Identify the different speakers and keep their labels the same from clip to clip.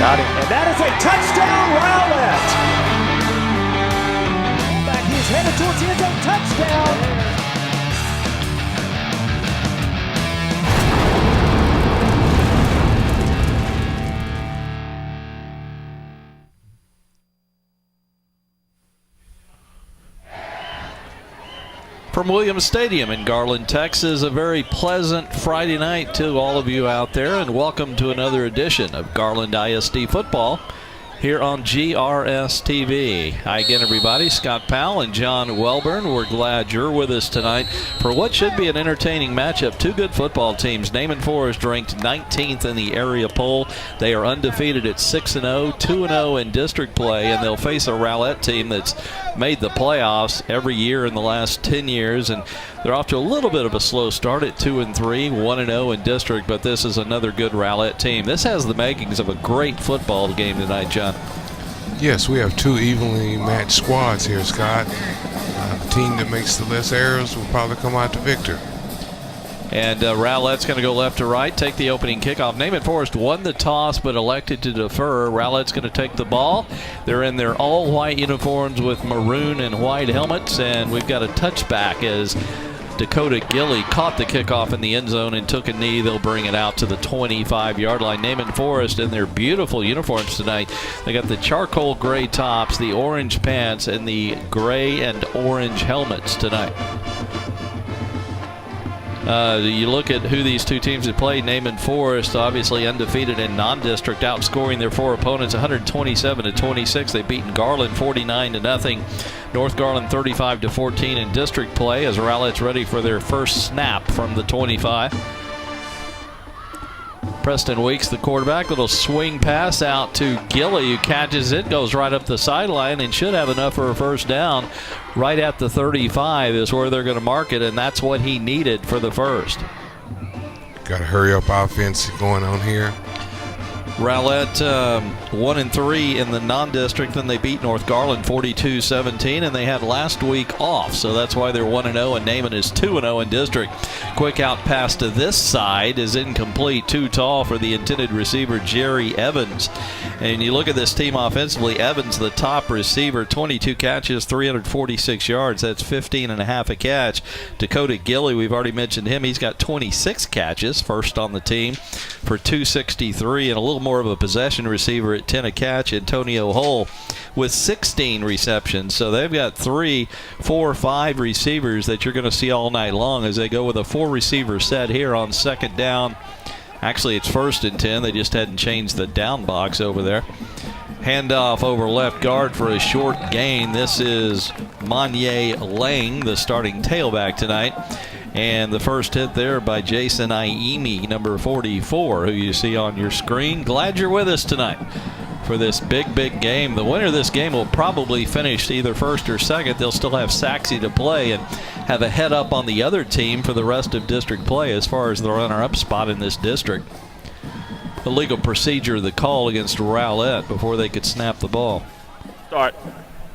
Speaker 1: got him. And that is a touchdown, Rowlett. Back, he's headed towards the end zone. Touchdown.
Speaker 2: From Williams Stadium in Garland, Texas, a very pleasant Friday night to all of you out there, and welcome to another edition of Garland ISD football here on GRS TV. Hi again, everybody. Scott Powell and John Welburn. We're glad you're with us tonight for what should be an entertaining matchup. Two good football teams. Naaman Forest ranked 19th in the area poll. They are undefeated at 6-0, 2-0 in district play, and they'll face a Rowlett team that's made the playoffs every year in the last 10 years, and they're off to a little bit of a slow start at 2-3, 1-0 in district, but this is another good Rowlett team. This has the makings of a great football game tonight, John.
Speaker 3: Yes, we have two evenly matched squads here, Scott. The team that makes the less errors will probably come out the victor.
Speaker 2: And Rowlett's going to go left to right, take the opening kickoff. Naaman Forest won the toss but elected to defer. Rowlett's going to take the ball. They're in their all-white uniforms with maroon and white helmets, and we've got a touchback as Dakota Gilley caught the kickoff in the end zone and took a knee. They'll bring it out to the 25-yard line. Naaman Forest in their beautiful uniforms tonight. They got the charcoal gray tops, the orange pants, and the gray and orange helmets tonight. You look at who these two teams have played. Naaman Forest, obviously undefeated in non-district, outscoring their four opponents 127-26. They've beaten Garland 49-0. North Garland 35-14 in district play as Rowlett's ready for their first snap from the 25. Preston Weeks, the quarterback, little swing pass out to Gilley, who catches it, goes right up the sideline, and should have enough for a first down. Right at the 35 is where they're going to mark it, and that's what he needed for the first.
Speaker 3: Got a hurry up offense going on here.
Speaker 2: Rowlett 1-3 in the non-district, then they beat North Garland 42-17, and they had last week off, so that's why they're 1-0, and Naaman is 2-0 in district. Quick out pass to this side is incomplete, too tall for the intended receiver, Jerry Evans. And you look at this team offensively, Evans, the top receiver, 22 catches, 346 yards. That's 15.5 a catch. Dakota Gilley, we've already mentioned him. He's got 26 catches, first on the team, for 263, and a little more of a possession receiver at 10 a catch. Antonio Hull with 16 receptions. So they've got 3, 4, 5 receivers that you're going to see all night long as they go with a 4-receiver set here on second down. Actually, it's 1st and 10. They just hadn't changed the down box over there. Handoff over left guard for a short gain. This is Monye Lang, the starting tailback tonight. And the first hit there by Jason Iemi, number 44, who you see on your screen. Glad you're with us tonight for this big, big game. The winner of this game will probably finish either first or second. They'll still have Saxe to play and have a head up on the other team for the rest of district play as far as the runner-up spot in this district. Illegal procedure, the call against Rowlett before they could snap the ball.
Speaker 4: Start.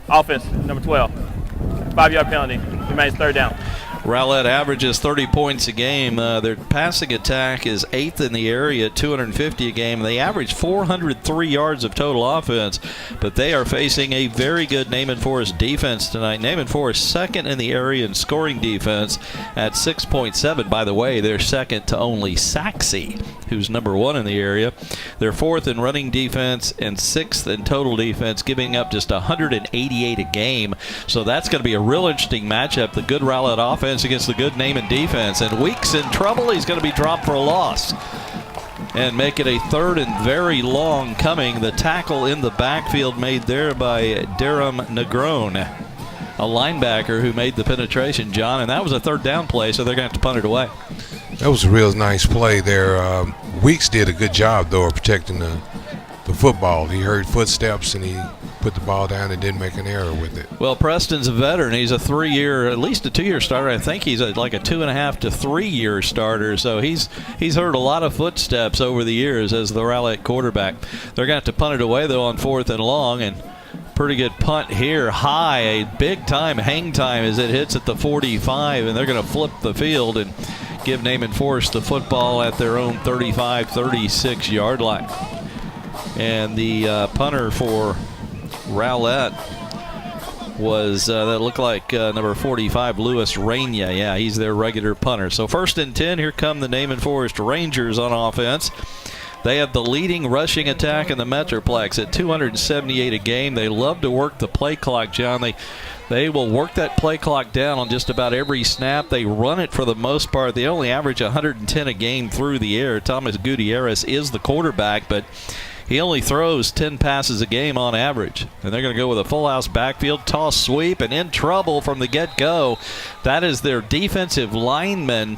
Speaker 4: Offense, number 12. 5-yard penalty. Remains third down.
Speaker 2: Rowlett averages 30 points a game. Their passing attack is 8th in the area, 250 a game. They average 403 yards of total offense, but they are facing a very good Naaman Forest defense tonight. Naaman Forest second in the area in scoring defense at 6.7. By the way, they're second to only Saxe, who's number 1 in the area. They're 4th in running defense and 6th in total defense, giving up just 188 a game. So that's going to be a real interesting matchup. The good Rowlett offense against the good Naaman defense. And Weeks in trouble. He's going to be dropped for a loss and make it a third and very long coming. The tackle in the backfield made there by Durham Negron, a linebacker who made the penetration, John, and that was a third down play, so they're going to have to punt it away.
Speaker 3: That was a real nice play there. Weeks did a good job, though, of protecting the football. He heard footsteps and he put the ball down and didn't make an error with it.
Speaker 2: Well, Preston's a veteran. He's a 3-year, at least a 2-year starter. I think he's like a 2.5 to 3-year starter. So he's heard a lot of footsteps over the years as the Rowlett quarterback. They're going to have to punt it away, though, on 4th and long. And pretty good punt here. High, a big-time hang time as it hits at the 45. And they're going to flip the field and give Naaman Forest the football at their own 35, 36-yard line. And the punter for Rowlett was, that looked like number 45, Louis Rainier. Yeah, he's their regular punter. So 1st and 10, here come the Naaman Forest Rangers on offense. They have the leading rushing attack in the Metroplex at 278 a game. They love to work the play clock, John. They will work that play clock down on just about every snap. They run it for the most part. They only average 110 a game through the air. Thomas Gutierrez is the quarterback, but he only throws 10 passes a game on average. And they're going to go with a full house backfield, toss sweep, and in trouble from the get-go. That is their defensive lineman.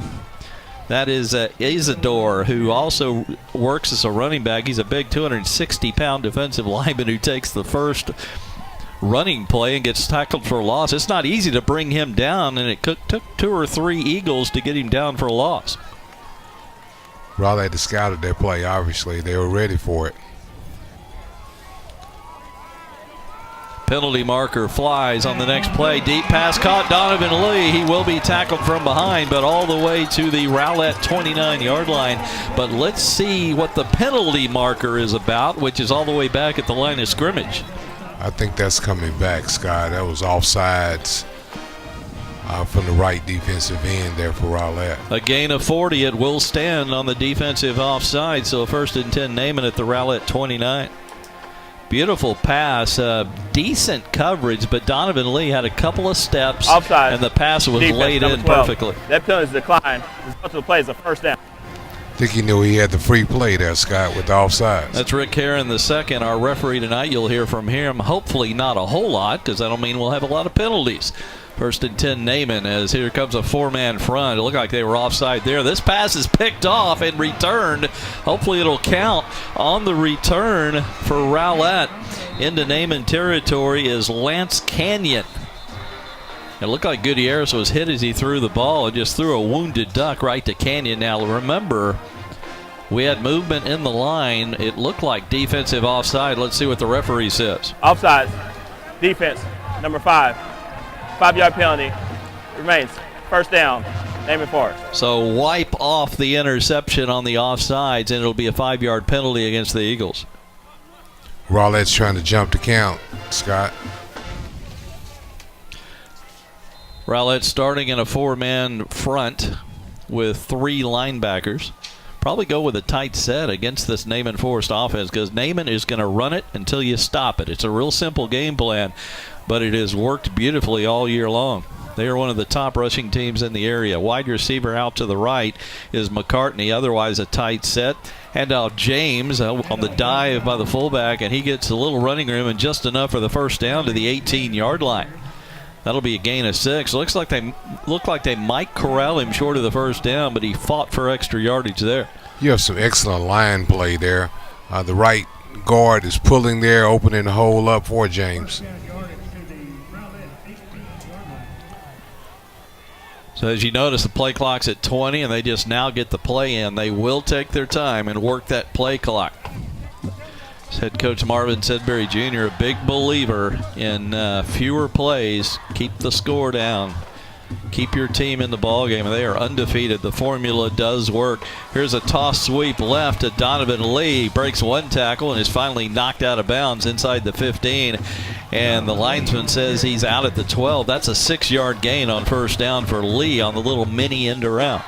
Speaker 2: That is Isidore, who also works as a running back. He's a big 260-pound defensive lineman who takes the first running play and gets tackled for a loss. It's not easy to bring him down, and it took 2 or 3 Eagles to get him down for a loss.
Speaker 3: Rowlett had scouted their play, obviously. They were ready for it.
Speaker 2: Penalty marker flies on the next play. Deep pass caught Donovan Lee. He will be tackled from behind, but all the way to the Rowlett 29-yard line. But let's see what the penalty marker is about, which is all the way back at the line of scrimmage.
Speaker 3: I think that's coming back, Scott. That was offsides from the right defensive end there for Rowlett.
Speaker 2: A gain of 40. It will stand on the defensive offside. So 1st and 10, Naaman at the Rowlett 29. Beautiful pass, decent coverage, but Donovan Lee had a couple of steps,
Speaker 4: offside,
Speaker 2: and the pass was laid in
Speaker 4: 12.
Speaker 2: perfectly.
Speaker 4: That penalty decline. The result of the play is a 1st down.
Speaker 3: I think he knew he had the free play there, Scott, with the offsides.
Speaker 2: That's Rick Herron II, our referee tonight. You'll hear from him. Hopefully not a whole lot, because that'll mean we'll have a lot of penalties. 1st and 10, Naaman, as here comes a 4-man front. It looked like they were offside there. This pass is picked off and returned. Hopefully it'll count on the return for Rowlett. Into Naaman territory is Lance Canyon. It looked like Gutierrez was hit as he threw the ball and just threw a wounded duck right to Canyon. Now remember, we had movement in the line. It looked like defensive offside. Let's see what the referee says.
Speaker 4: Offside. Defense, number 5. 5-yard penalty. Remains 1st down. Naaman Forest.
Speaker 2: So wipe off the interception on the offsides, and it'll be a 5-yard penalty against the Eagles.
Speaker 3: Rowlett's trying to jump the count, Scott.
Speaker 2: Rowlett starting in a 4-man front with 3 linebackers. Probably go with a tight set against this Naaman Forest offense, because Naaman is going to run it until you stop it. It's a real simple game plan, but it has worked beautifully all year long. They are one of the top rushing teams in the area. Wide receiver out to the right is McCartney, otherwise a tight set. Hand out James on the dive by the fullback, and he gets a little running room and just enough for the 1st down to the 18-yard line. That'll be a gain of 6. Looks like they might corral him short of the 1st down, but he fought for extra yardage there.
Speaker 3: You have some excellent line play there. The right guard is pulling there, opening the hole up for James.
Speaker 2: So as you notice, the play clock's at 20, and they just now get the play in. They will take their time and work that play clock. As head coach Marvin Sedbury Jr., a big believer in fewer plays, keep the score down, keep your team in the ballgame, and they are undefeated. The formula does work. Here's a toss sweep left to Donovan Lee. Breaks 1 tackle and is finally knocked out of bounds inside the 15. And the linesman says he's out at the 12. That's a 6-yard gain on 1st down for Lee on the little mini end around.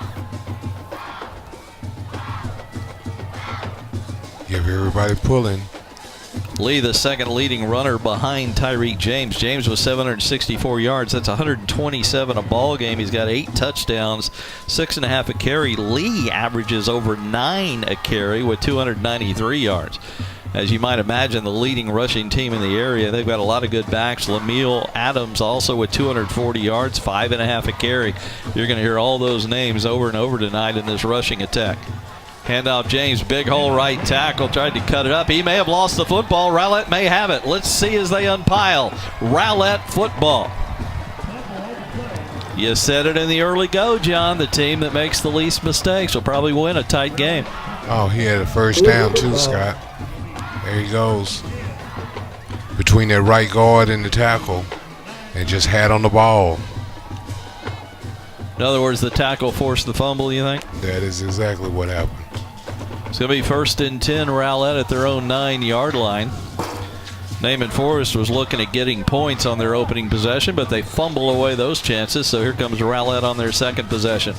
Speaker 3: Give everybody pulling.
Speaker 2: Lee, the second leading runner behind Tyreek James. James was 764 yards. That's 127 a ball game. He's got 8 touchdowns, 6.5 a carry. Lee averages over 9 a carry with 293 yards. As you might imagine, the leading rushing team in the area. They've got a lot of good backs. Lemuel Adams also with 240 yards, 5.5 a carry. You're going to hear all those names over and over tonight in this rushing attack. Handoff James, big hole right tackle, tried to cut it up. He may have lost the football. Rowlett may have it. Let's see as they unpile. Rowlett football. You said it in the early go, John. The team that makes the least mistakes will probably win a tight game.
Speaker 3: Oh, he had a 1st down too, Scott. There he goes. Between that right guard and the tackle, and just had on the ball.
Speaker 2: In other words, the tackle forced the fumble, you think?
Speaker 3: That is exactly what happened.
Speaker 2: It's going to be 1st and 10, Rowlett at their own 9-yard line. Naaman Forest was looking at getting points on their opening possession, but they fumble away those chances. So here comes Rowlett on their second possession.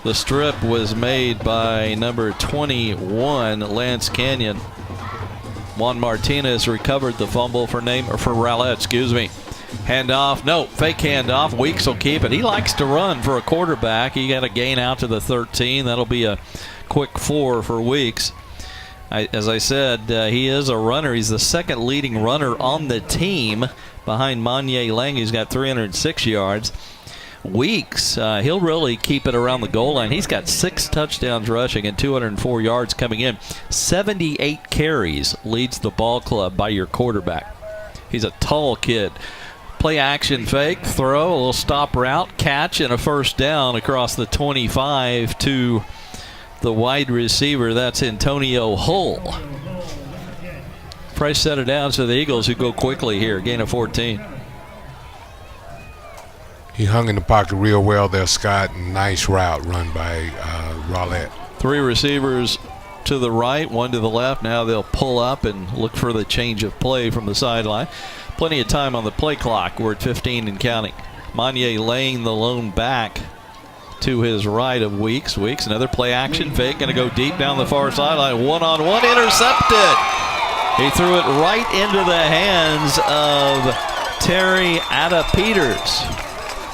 Speaker 2: The strip was made by number 21, Lance Canyon. Juan Martinez recovered the fumble for Rowlett, Handoff, no, fake handoff. Weeks will keep it. He likes to run for a quarterback. He got a gain out to the 13. That'll be a quick 4 for Weeks. As I said, he is a runner. He's the second leading runner on the team behind Manye Lang, who's got 306 yards. Weeks, he'll really keep it around the goal line. He's got 6 touchdowns rushing and 204 yards coming in. 78 carries leads the ball club by your quarterback. He's a tall kid. Play action fake, throw, a little stop route, catch, and a first down across the 25 to the wide receiver. That's Antonio Hull. Price set it down to the Eagles, who go quickly here. Gain of 14.
Speaker 3: He hung in the pocket real well there, Scott. Nice route run by Rowlett.
Speaker 2: 3 receivers to the right, 1 to the left. Now they'll pull up and look for the change of play from the sideline. Plenty of time on the play clock. We're at 15 and counting. Manye laying the lone back to his right of Weeks. Weeks, another play action fake. Going to go deep down the far sideline. One-on-one, intercepted. He threw it right into the hands of Terry Atta-Peters,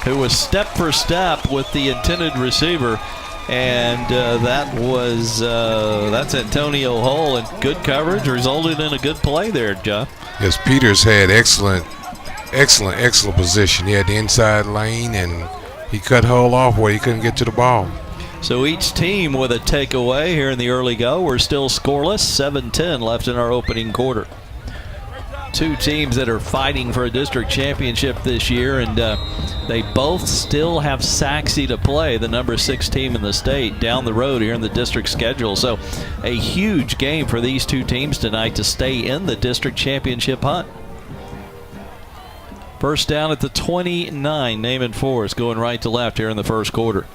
Speaker 2: who was step for step with the intended receiver. And that's Antonio Hull, and good coverage resulted in a good play there, John.
Speaker 3: Yes, Peters had excellent position. He had the inside lane, and he cut Hull off where he couldn't get to the ball.
Speaker 2: So each team with a takeaway here in the early go. We're still scoreless, 7-10 left in our opening quarter. 2 teams that are fighting for a district championship this year, and they both still have Saxe to play, the number 6 team in the state, down the road here in the district schedule. So a huge game for these 2 teams tonight to stay in the district championship hunt. First down at the 29, Naaman Forest going right to left here in the first quarter.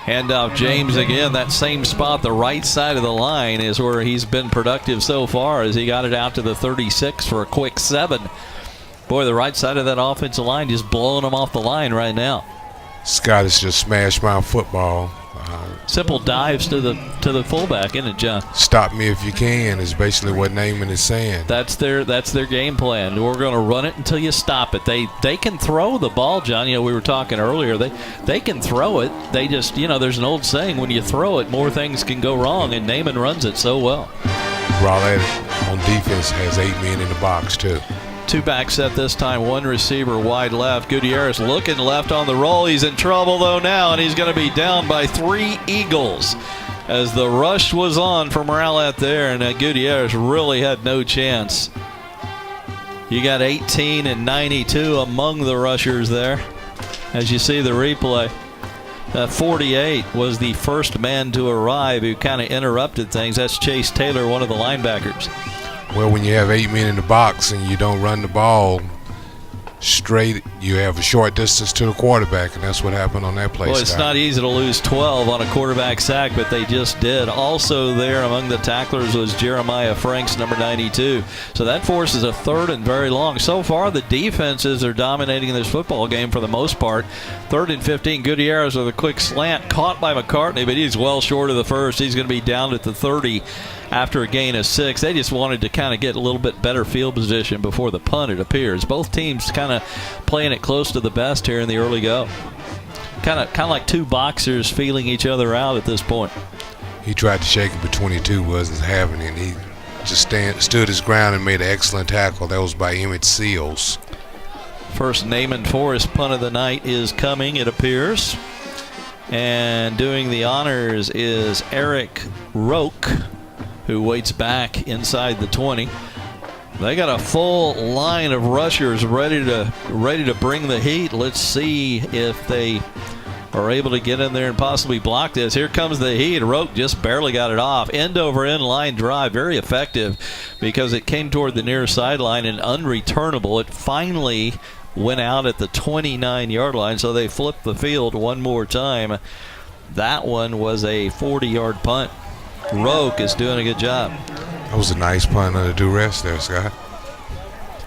Speaker 2: Handoff James again, that same spot, the right side of the line is where he's been productive so far, as he got it out to the 36 for a quick 7. Boy, the right side of that offensive line just blowing them off the line right now.
Speaker 3: Scott has just smashed mouth football.
Speaker 2: Simple dives to the fullback, isn't it, John?
Speaker 3: Stop me if you can is basically what Naaman is saying.
Speaker 2: That's their game plan. We're going to run it until you stop it. They can throw the ball, John. We were talking earlier. They can throw it. They just, there's an old saying, when you throw it, more things can go wrong, and Naaman runs it so well.
Speaker 3: Rowlett on defense has 8 men in the box too.
Speaker 2: 2 back set this time, 1 receiver wide left. Gutierrez looking left on the roll. He's in trouble though now, and he's going to be down by 3 Eagles as the rush was on from Rowlett there, and Gutierrez really had no chance. You got 18 and 92 among the rushers there as you see the replay. 48 was the first man to arrive who kind of interrupted things. That's Chase Taylor, one of the linebackers.
Speaker 3: Well, when you have 8 men in the box and you don't run the ball straight, you have a short distance to the quarterback, and that's what happened on that play.
Speaker 2: Well, it's not easy to lose 12 on a quarterback sack, but they just did. Also there among the tacklers was Jeremiah Franks, number 92. So that forces a 3rd and very long. So far, the defenses are dominating this football game for the most part. 3rd and 15, Gutierrez with a quick slant, caught by McCartney, but he's well short of the first. He's going to be down at the 30 after a gain of 6. They just wanted to kind of get a little bit better field position before the punt, it appears. Both teams kind of playing it close to the best here in the early go. Kind of like 2 boxers feeling each other out at this point.
Speaker 3: He tried to shake it, but 22 wasn't having it. He just stood his ground and made an excellent tackle. That was by Emmett Seals.
Speaker 2: First Naaman Forest punt of the night is coming, it appears. And doing the honors is Eric Roque, who waits back inside the 20. They got a full line of rushers ready to bring the heat. Let's see if they are able to get in there and possibly block this. Here comes the heat. Roque just barely got it off. End over end line drive, very effective because it came toward the near sideline and unreturnable. It finally went out at the 29-yard line, so they flipped the field one more time. That one was a 40-yard punt. Roke is doing a good job.
Speaker 3: That was a nice punt under duress there, Scott.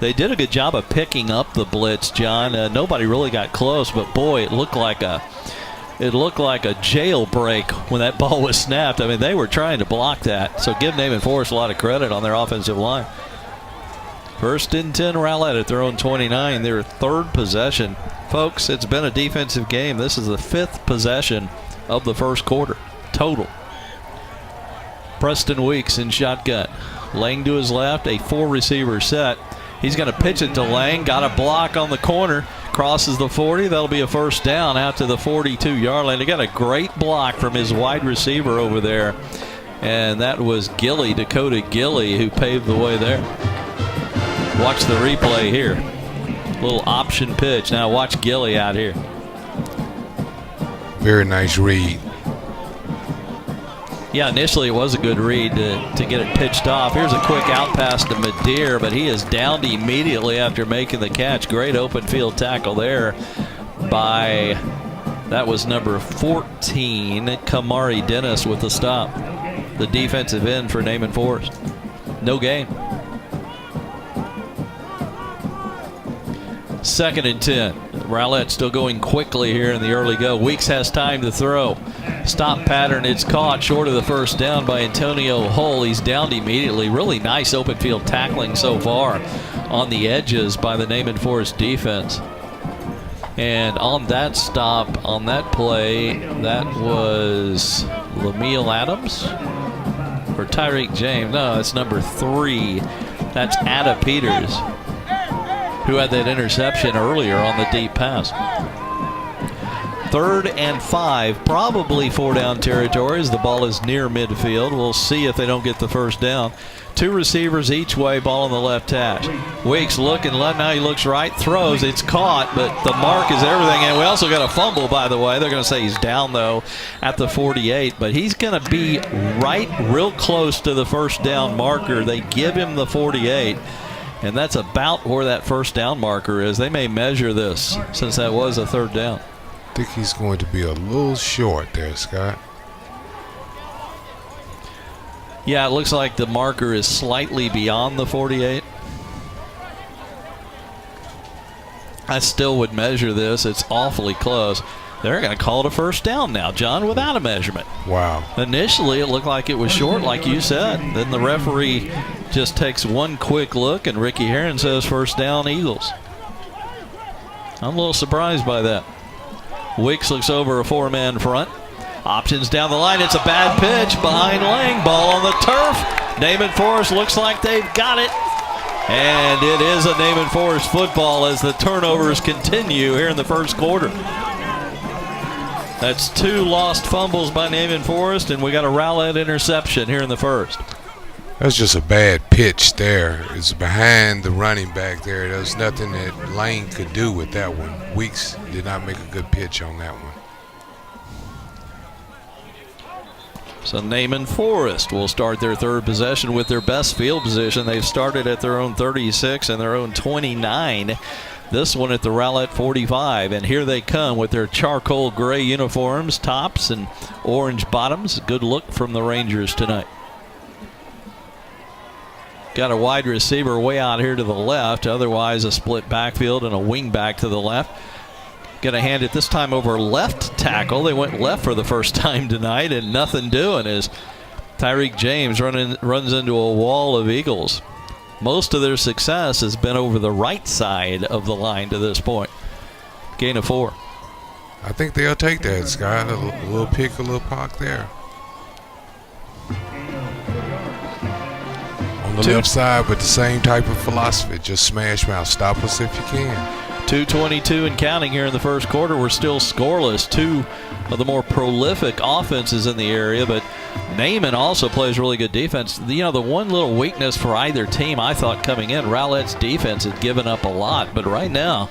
Speaker 2: They did a good job of picking up the blitz, John. Nobody really got close, but boy, it looked like a jailbreak when that ball was snapped. I mean, they were trying to block that. So give Naaman Forest a lot of credit on their offensive line. 1st and 10, Rowlett at their own 29, their 3rd possession. Folks, it's been a defensive game. This is the 5th possession of the first quarter total. Preston Weeks in shotgun. Lang to his left, a 4-receiver set. He's going to pitch it to Lang. Got a block on the corner. Crosses the 40. That'll be a first down out to the 42-yard line. He got a great block from his wide receiver over there. And that was Gilly, Dakota Gilly, who paved the way there. Watch the replay here. Little option pitch. Now watch Gilly out here.
Speaker 3: Very nice read.
Speaker 2: Yeah, initially it was a good read to get it pitched off. Here's a quick out pass to Madeir, but he is downed immediately after making the catch. Great open field tackle there by, that was number 14, Kamari Dennis with the stop. The defensive end for Naaman Forest. No gain. 2nd and 10. Rowlett still going quickly here in the early go. Weeks has time to throw. Stop pattern. It's caught short of the first down by Antonio Hull. He's downed immediately. Really nice open field tackling so far on the edges by the Naaman Forest defense. And on that stop, on that play, that was Lemeal Adams or Tyreek James. No, it's number 3. That's Ada Peters, who had that interception earlier on the deep pass. 3rd and 5, probably 4-down territory as the ball is near midfield. We'll see if they don't get the first down. 2 receivers each way, ball on the left hash. Weeks looking left, now he looks right, throws, it's caught, but the mark is everything. And we also got a fumble, by the way. They're going to say he's down, though, at the 48, but he's going to be right real close to the first down marker. They give him the 48. And that's about where that first down marker is. They may measure this since that was a 3rd down.
Speaker 3: I think he's going to be a little short there, Scott.
Speaker 2: Yeah, it looks like the marker is slightly beyond the 48. I still would measure this. It's awfully close. They're going to call it a first down now, John, without a measurement.
Speaker 3: Wow.
Speaker 2: Initially, it looked like it was short, like you said. Then the referee just takes one quick look, and Ricky Heron says first down, Eagles. I'm a little surprised by that. Wicks looks over a 4-man front. Options down the line. It's a bad pitch behind Lang. Ball on the turf. Naaman Forest looks like they've got it. And it is a Naaman Forest football as the turnovers continue here in the first quarter. That's 2 lost fumbles by Naaman Forest, and we got a Rowlett interception here in the first.
Speaker 3: That's just a bad pitch there. It's behind the running back there. There's nothing that Lane could do with that one. Weeks did not make a good pitch on that one.
Speaker 2: So Naaman Forest will start their 3rd possession with their best field position. They've started at their own 36 and their own 29. This one at the Rowlett 45. And here they come with their charcoal gray uniforms, tops and orange bottoms. Good look from the Rangers tonight. Got a wide receiver way out here to the left. Otherwise, a split backfield and a wing back to the left. Going to hand it this time over left tackle. They went left for the first time tonight, and nothing doing as Tyreek James runs into a wall of Eagles. Most of their success has been over the right side of the line to this point. Gain of 4.
Speaker 3: I think they'll take that, Scott. A little pick, a little pock there. On the left side with the same type of philosophy. Just smash mouth. Stop us if you can.
Speaker 2: 2:22 and counting here in the first quarter. We're still scoreless. 2 of the more prolific offenses in the area, but Naaman also plays really good defense. You know, the one little weakness for either team I thought coming in, Rowlett's defense had given up a lot, but right now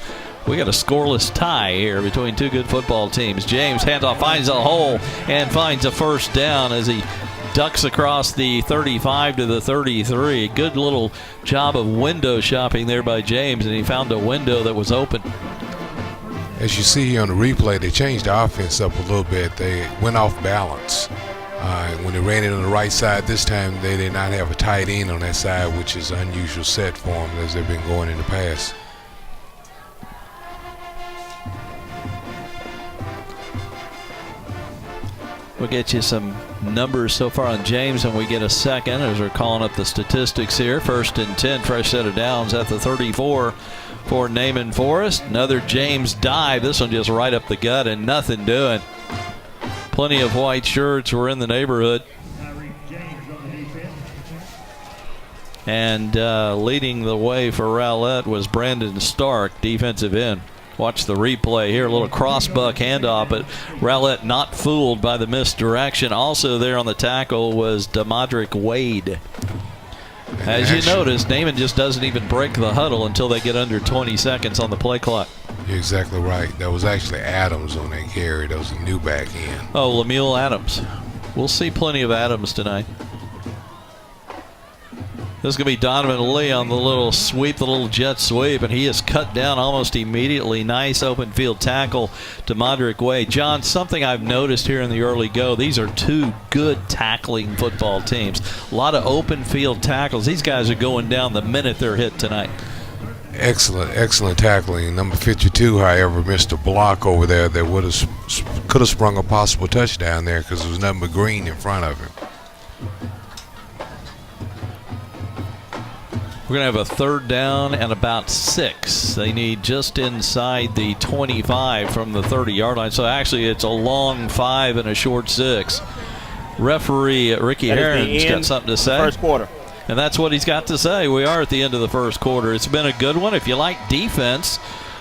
Speaker 2: we got a scoreless tie here between 2 good football teams. James handoff, finds a hole and finds a first down as he ducks across the 35 to the 33. Good little job of window shopping there by James, and he found a window that was open.
Speaker 3: As you see here on the replay, they changed the offense up a little bit. They went off balance. When they ran it on the right side this time, they did not have a tight end on that side, which is an unusual set for them as they've been going in the past.
Speaker 2: We'll get you some numbers so far on James when we get a second as we're calling up the statistics here. 1st and 10, fresh set of downs at the 34 for Naaman Forest. Another James dive. This one just right up the gut and nothing doing. Plenty of white shirts were in the neighborhood. And leading the way for Rowlett was Brandon Stark, defensive end. Watch the replay here. A little cross-buck handoff, but Rowlett not fooled by the misdirection. Also there on the tackle was Demadrick Wade. As you notice, Naaman just doesn't even break the huddle until they get under 20 seconds on the play clock.
Speaker 3: You're exactly right. That was actually Adams on that carry. That was a new back end.
Speaker 2: Oh, Lemuel Adams. We'll see plenty of Adams tonight. This is going to be Donovan Lee on the little sweep, the little jet sweep, and he is cut down almost immediately. Nice open field tackle to Demadrick Wade. John, something I've noticed here in the early go, these are two good tackling football teams. A lot of open field tackles. These guys are going down the minute they're hit tonight.
Speaker 3: Excellent tackling. Number 52, however, missed a block over there that could have sprung a possible touchdown there because there was nothing but green in front of him.
Speaker 2: We're going to have a 3rd down and about 6. They need just inside the 25 from the 30-yard line. So actually it's a long 5 and a short 6. Referee Ricky Herron's got something to say.
Speaker 4: First quarter.
Speaker 2: And that's what he's got to say. We are at the end of the first quarter. It's been a good one. If you like defense,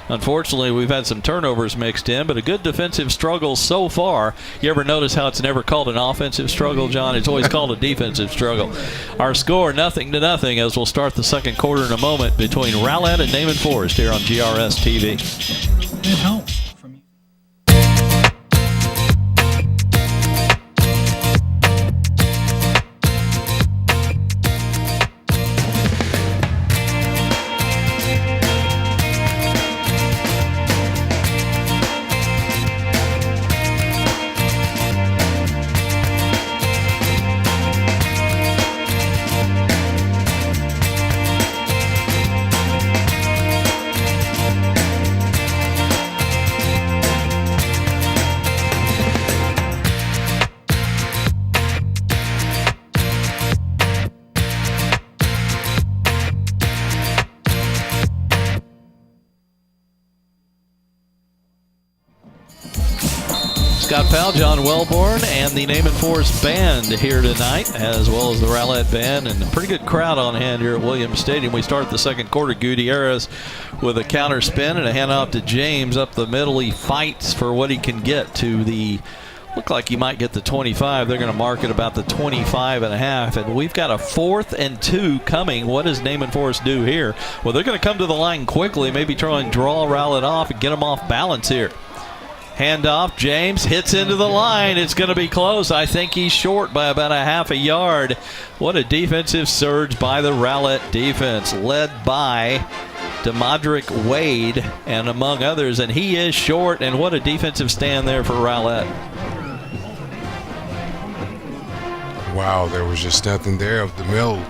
Speaker 2: unfortunately, we've had some turnovers mixed in, but a good defensive struggle so far. You ever notice how it's never called an offensive struggle, John? It's always called a defensive struggle. Our score, 0-0, as we'll start the second quarter in a moment between Rowlett and Naaman Forest here on GRS TV. Scott Powell, John Wellborn, and the Naaman Forest Band here tonight, as well as the Rowlett Band, and a pretty good crowd on hand here at Williams Stadium. We start the second quarter. Gutierrez with a counter spin and a handoff to James up the middle. He fights for what he can get to the, look like he might get the 25. They're going to mark it about the 25.5, and we've got a 4th and 2 coming. What does Naaman Forest do here? Well, they're going to come to the line quickly, maybe try and draw Rowlett off and get them off balance here. Handoff, James hits into the line. It's going to be close. I think he's short by about a half a yard. What a defensive surge by the Rowlett defense, led by Demadrick Wade and among others, and he is short, and what a defensive stand there for Rowlett.
Speaker 3: Wow, there was just nothing there up the middle.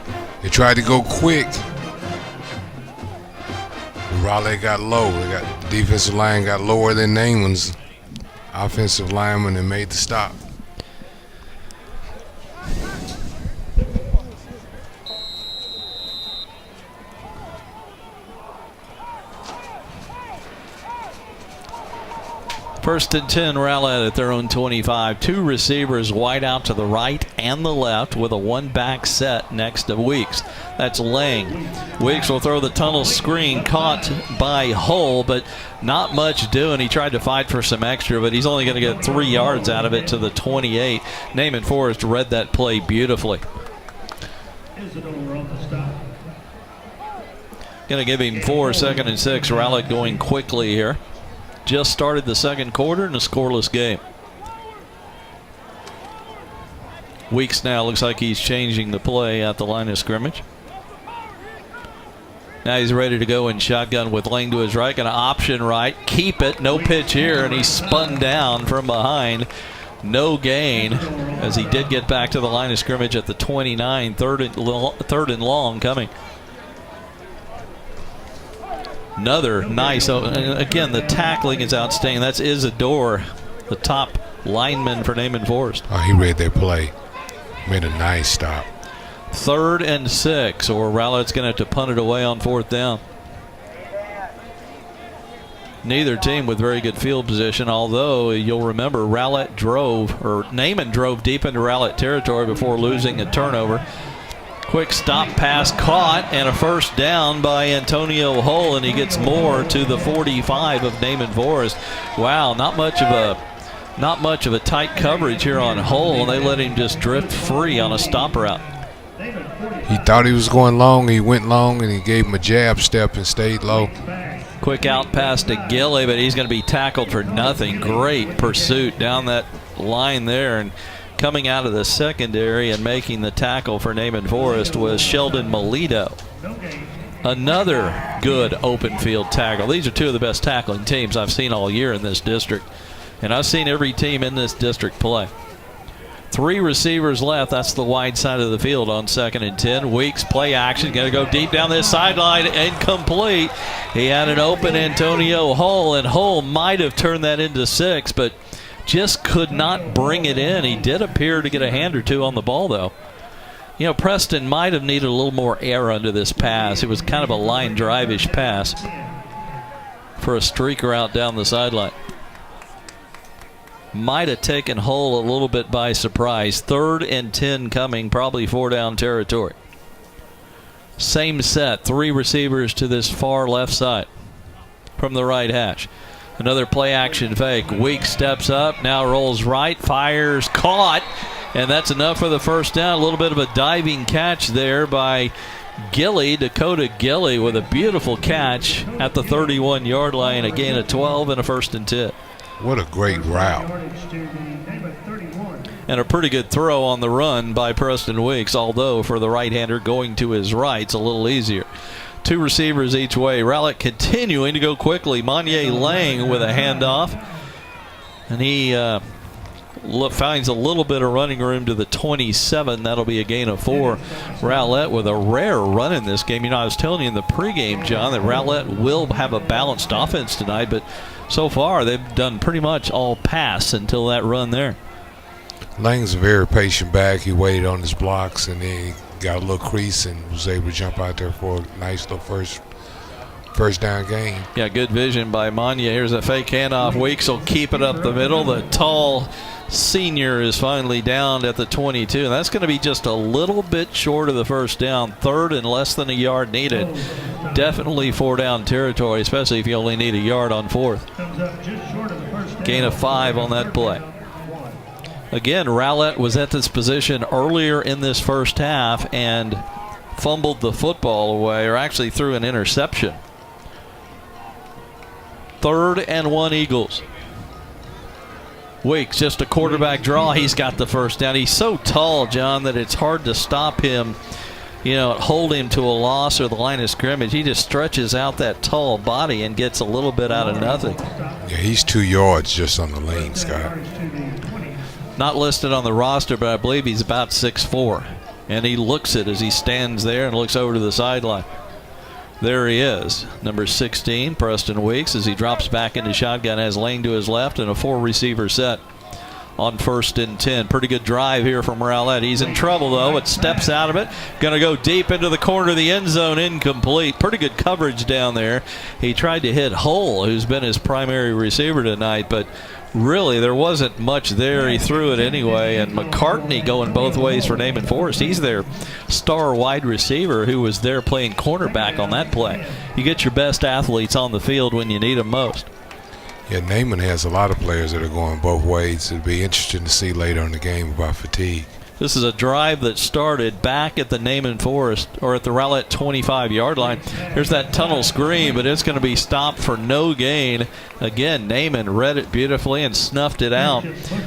Speaker 3: They tried to go quick. Rowlett got low. The defensive line got lower than Naaman's offensive lineman and made the stop.
Speaker 2: First and 10, Rowlett at their own 25. 2 receivers wide out to the right and the left with a 1-back set next to Weeks. That's Lang. Weeks will throw the tunnel screen, caught by Hull, but not much doing. He tried to fight for some extra, but he's only going to get 3 yards out of it to the 28. Naaman Forest read that play beautifully. Going to give him 4, 2nd and 6. Rowlett going quickly here. Just started the second quarter in a scoreless game. Weeks now looks like he's changing the play at the line of scrimmage. Now he's ready to go in shotgun with Lang to his right. Going to option right. Keep it. No pitch here. And he's spun down from behind. No gain, as he did get back to the line of scrimmage at the 29. Third and long coming. Another nice. Again, the tackling is outstanding. That's Isidore, the top lineman for Naaman Forest.
Speaker 3: Oh, he read that play. Made a nice stop.
Speaker 2: 3rd and 6, or Rowlett's going to have to punt it away on 4th down. Neither team with very good field position, although you'll remember Naaman drove deep into Rowlett territory before losing a turnover. Quick stop pass caught, and a first down by Antonio Hull, and he gets more to the 45 of Naaman Forest. Wow, not much of a tight coverage here on Hull. They let him just drift free on a stop route.
Speaker 3: He thought he was going long. He went long, and he gave him a jab step and stayed low.
Speaker 2: Quick out pass to Gilly, but he's going to be tackled for nothing. Great pursuit down that line there. And coming out of the secondary and making the tackle for Naaman Forest was Sheldon Melito. Another good open field tackle. These are two of the best tackling teams I've seen all year in this district. And I've seen every team in this district play. 3 receivers left. That's the wide side of the field on 2nd and 10. Weeks play action. Going to go deep down this sideline. Incomplete. He had an open Antonio Hull, and Hull might have turned that into 6, but just could not bring it in. He did appear to get a hand or two on the ball, though. You know, Preston might have needed a little more air under this pass. It was kind of a line drive-ish pass for a streaker out down the sideline. Might have taken Hull a little bit by surprise. 3rd and 10 coming, probably 4-down territory. Same set, 3 receivers to this far left side from the right hash. Another play action fake. Weeks steps up, now rolls right, fires, caught, and that's enough for the first down. A little bit of a diving catch there by Gilly, Dakota Gilly, with a beautiful catch at the 31-yard line. A gain of 12 and a 1st and 10.
Speaker 3: What a great route.
Speaker 2: And a pretty good throw on the run by Preston Weeks, although for the right-hander going to his right, it's a little easier. 2 receivers each way. Rowlett continuing to go quickly. Monye Lang with a handoff. And he finds a little bit of running room to the 27. That'll be a gain of 4. Rowlett with a rare run in this game. You know, I was telling you in the pregame, John, that Rowlett will have a balanced offense tonight, but so far they've done pretty much all pass until that run there.
Speaker 3: Lang's a very patient back. He waited on his blocks, and then he got a little crease and was able to jump out there for a nice little first down gain.
Speaker 2: Yeah, good vision by Monye. Here's a fake handoff. Weeks will keep it up the middle. The tall senior is finally down at the 22, and that's going to be just a little bit short of the first down. 3rd and less than a yard needed. Definitely 4-down territory, especially if you only need a yard on 4th. Gain of 5 on that play. Again, Rowlett was at this position earlier in this first half and fumbled the football away, or actually threw an interception. 3rd and 1 Eagles. Weeks, just a quarterback draw. He's got the first down. He's so tall, John, that it's hard to stop him, hold him to a loss or the line of scrimmage. He just stretches out that tall body and gets a little bit out of nothing.
Speaker 3: Yeah, he's 2 yards just on the lane, Scott.
Speaker 2: Not listed on the roster, but I believe he's about 6'4". And he looks it as he stands there and looks over to the sideline. There he is, number 16, Preston Weeks, as he drops back into shotgun, has Lane to his left and a 4-receiver set on 1st and 10. Pretty good drive here from Rowlett. He's in trouble, though. It steps out of it. Going to go deep into the corner of the end zone, incomplete. Pretty good coverage down there. He tried to hit Hull, who's been his primary receiver tonight, but really there wasn't much there. He threw it anyway, and McCartney going both ways for Naaman Forest. He's their star wide receiver who was there playing cornerback on that play. You get your best athletes on the field when you need them most.
Speaker 3: Yeah, Naaman has a lot of players that are going both ways. It'll be interesting to see later in the game about fatigue.
Speaker 2: This is a drive that started back at the Naaman Forest, or at the Rowlett 25-yard line. Here's that tunnel screen, but it's going to be stopped for no gain. Again, Naaman read it beautifully and snuffed it out.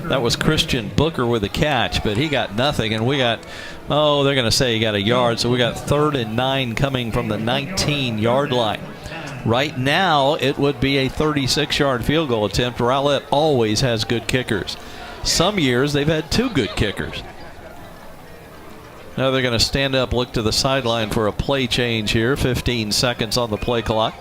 Speaker 2: That was Christian Booker with a catch, but he got nothing. And we got, they're going to say he got a yard, so we got 3rd and 9 coming from the 19-yard line. Right now, it would be a 36-yard field goal attempt. Rowlett always has good kickers. Some years, they've had 2 good kickers. Now they're going to stand up, look to the sideline for a play change here. 15 seconds on the play clock.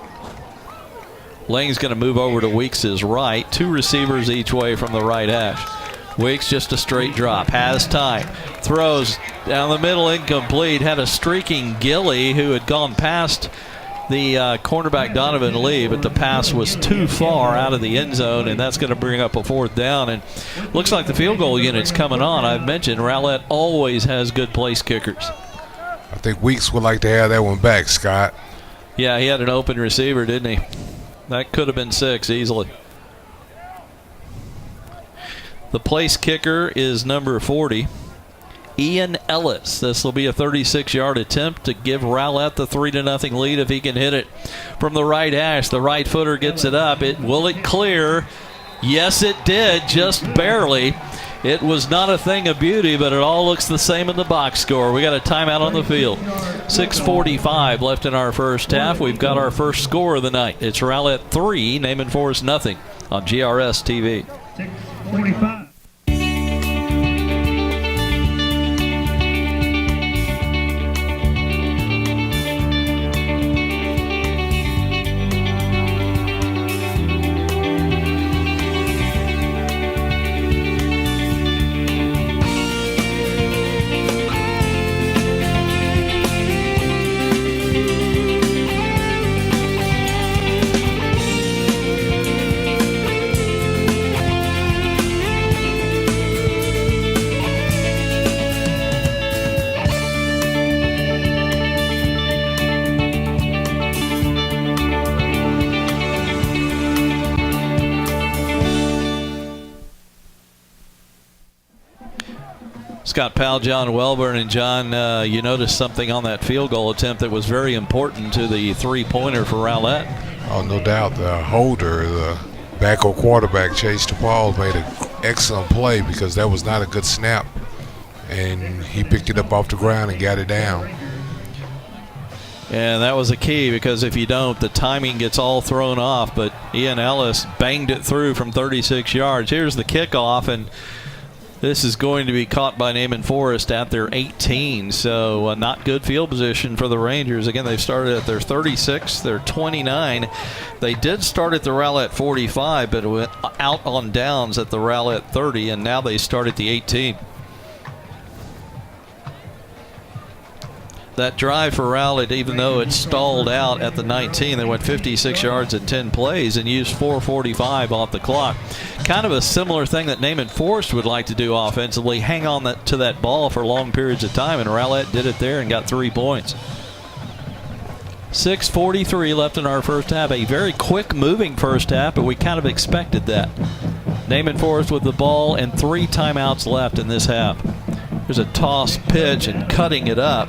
Speaker 2: Lane's going to move over to Weeks' right. 2 receivers each way from the right hash. Weeks just a straight drop. Has time. Throws down the middle, incomplete. Had a streaking Gilly who had gone past the cornerback Donovan Lee, but the pass was too far out of the end zone, and that's going to bring up a 4th down. And looks like the field goal unit's coming on. I've mentioned Rowlett always has good place kickers.
Speaker 3: I think Weeks would like to have that one back, Scott.
Speaker 2: Yeah, he had an open receiver, didn't he? That could have been 6 easily. The place kicker is number 40. Ian Ellis. This will be a 36-yard attempt to give Rowlett the 3-0 lead if he can hit it from the right hash. The right footer gets it up. Will it clear? Yes, it did, just barely. It was not a thing of beauty, but it all looks the same in the box score. We got a timeout on the field. 6:45 left in our first half. We've got our first score of the night. It's Rowlett 3, Naaman Forest 0 on GRS TV.
Speaker 5: 6:45.
Speaker 2: Scott Powell, John Welburn, and John, you noticed something on that field goal attempt that was very important to the 3-pointer for Rowlett.
Speaker 3: Oh, no doubt. The holder, the backup quarterback, Chase DePaul, made an excellent play because that was not a good snap. And he picked it up off the ground and got it down.
Speaker 2: And that was a key because if you don't, the timing gets all thrown off. But Ian Ellis banged it through from 36 yards. Here's the kickoff, and this is going to be caught by Naaman Forest at their 18, so not good field position for the Rangers. Again, they've started at their 36, their 29. They did start at the Rowlett 45, but it went out on downs at the Rowlett 30, and now they start at the 18. That drive for Rowlett, even though it stalled out at the 19, they went 56 yards in 10 plays and used 4:45 off the clock. Kind of a similar thing that Naaman Forest would like to do offensively, hang on to that ball for long periods of time, and Rowlett did it there and got 3 points. 6:43 left in our first half. A very quick moving first half, but we kind of expected that. Naaman Forest with the ball and 3 timeouts left in this half. There's a toss pitch, and cutting it up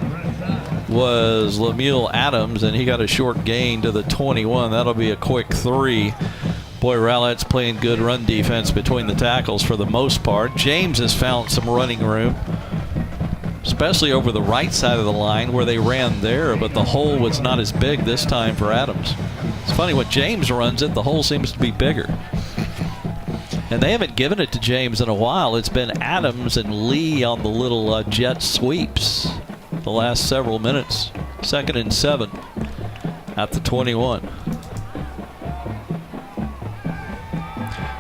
Speaker 2: was Lemuel Adams, and he got a short gain to the 21. That'll be a quick 3. Boy, Rowlett's playing good run defense between the tackles for the most part. James has found some running room, especially over the right side of the line where they ran there, but the hole was not as big this time for Adams. It's funny, when James runs it, the hole seems to be bigger. And they haven't given it to James in a while. It's been Adams and Lee on the little jet sweeps the last several minutes. 2nd and 7 at the 21.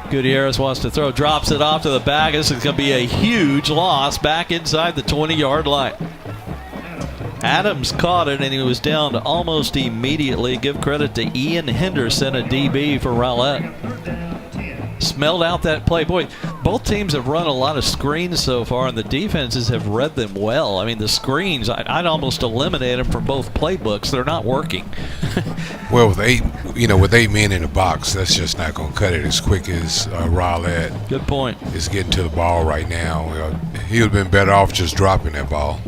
Speaker 2: Gutierrez wants to throw, drops it off to the back. This is going to be a huge loss back inside the 20-yard line. Adams caught it, and he was down almost immediately. Give credit to Ian Henderson, a DB for Rowlett. smelled out that play. Boy, both teams have run a lot of screens so far, and the defenses have read them well. I mean, the screens, I'd almost eliminate them from both playbooks. They're not working.
Speaker 3: Well, with 8 men in the box, that's just not going to cut it as quick as Rowlett.
Speaker 2: Good point.
Speaker 3: Is getting to the ball right now. He would have been better off just dropping that ball.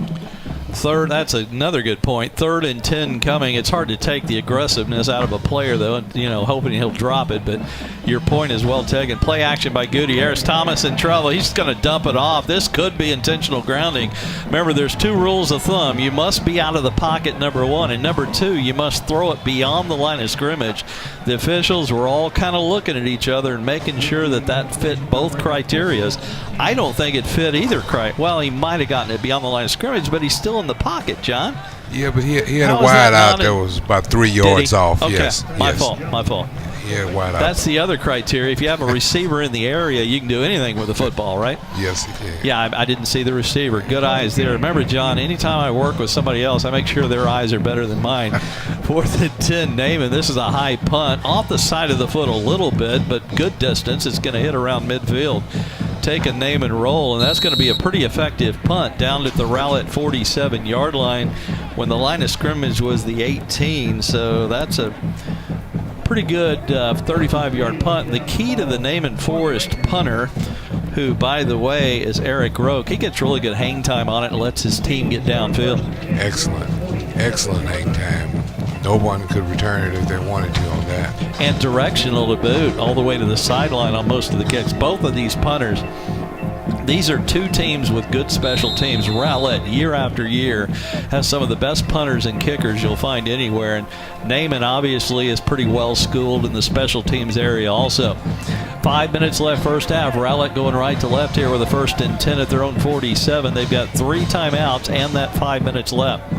Speaker 2: Third, that's another good point. 3rd and 10 coming. It's hard to take the aggressiveness out of a player, though, and, hoping he'll drop it. But your point is well taken. Play action by Gutierrez. Thomas in trouble. He's going to dump it off. This could be intentional grounding. Remember, there's 2 rules of thumb. You must be out of the pocket, number 1. And number 2, you must throw it beyond the line of scrimmage. The officials were all kind of looking at each other and making sure that fit both criterias. I don't think it fit either. Well, he might have gotten it beyond the line of scrimmage, but he's still in the pocket, John.
Speaker 3: Yeah, but he had a wide out that was about 3 yards off.
Speaker 2: Okay.
Speaker 3: Yes.
Speaker 2: My fault.
Speaker 3: He had wide out.
Speaker 2: That's the other criteria. If you have a receiver in the area, you can do anything with the football, right?
Speaker 3: Yes, he can.
Speaker 2: Yeah, I didn't see the receiver. Good eyes there. Remember, John, anytime I work with somebody else, I make sure their eyes are better than mine. 4th and 10, Naaman. This is a high punt. Off the side of the foot a little bit, but good distance. It's going to hit around midfield. Take a Naaman roll, and that's going to be a pretty effective punt down at the Rowlett 47-yard line when the line of scrimmage was the 18. So that's a pretty good 35-yard punt. The key to the Naaman Forest punter, who, by the way, is Eric Roque, he gets really good hang time on it and lets his team get downfield.
Speaker 3: Excellent hang time. No one could return it if they wanted to on that.
Speaker 2: And directional to boot, all the way to the sideline on most of the kicks. Both of these punters, these are 2 teams with good special teams. Rowlett, year after year, has some of the best punters and kickers you'll find anywhere. And Naaman obviously is pretty well schooled in the special teams area also. 5 minutes left first half. Rowlett going right to left here with a 1st and 10 at their own 47. They've got 3 timeouts and that 5 minutes left.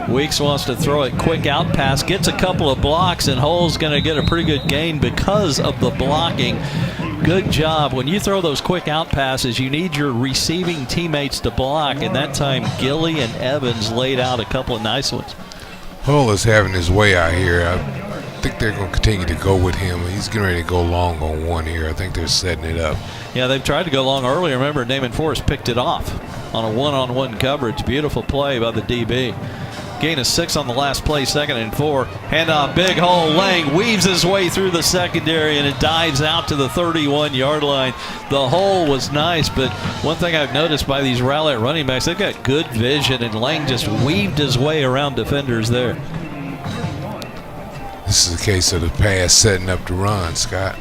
Speaker 2: Weeks wants to throw it quick out pass, gets a couple of blocks, and Hull's going to get a pretty good gain because of the blocking. Good job. When you throw those quick out passes, you need your receiving teammates to block, and that time Gilly and Evans laid out a couple of nice ones.
Speaker 3: Hull is having his way out here. I think they're going to continue to go with him. He's getting ready to go long on one here. I think they're setting it up.
Speaker 2: Yeah, they've tried to go long earlier. Remember, Naaman Forest picked it off on a one-on-one coverage. Beautiful play by the DB. Gain of 6 on the last play, 2nd and 4. Handoff, big hole. Lang weaves his way through the secondary, and it dives out to the 31-yard line. The hole was nice, but one thing I've noticed by these Rowlett running backs, they've got good vision, and Lang just weaved his way around defenders there.
Speaker 3: This is a case of the pass setting up the run, Scott.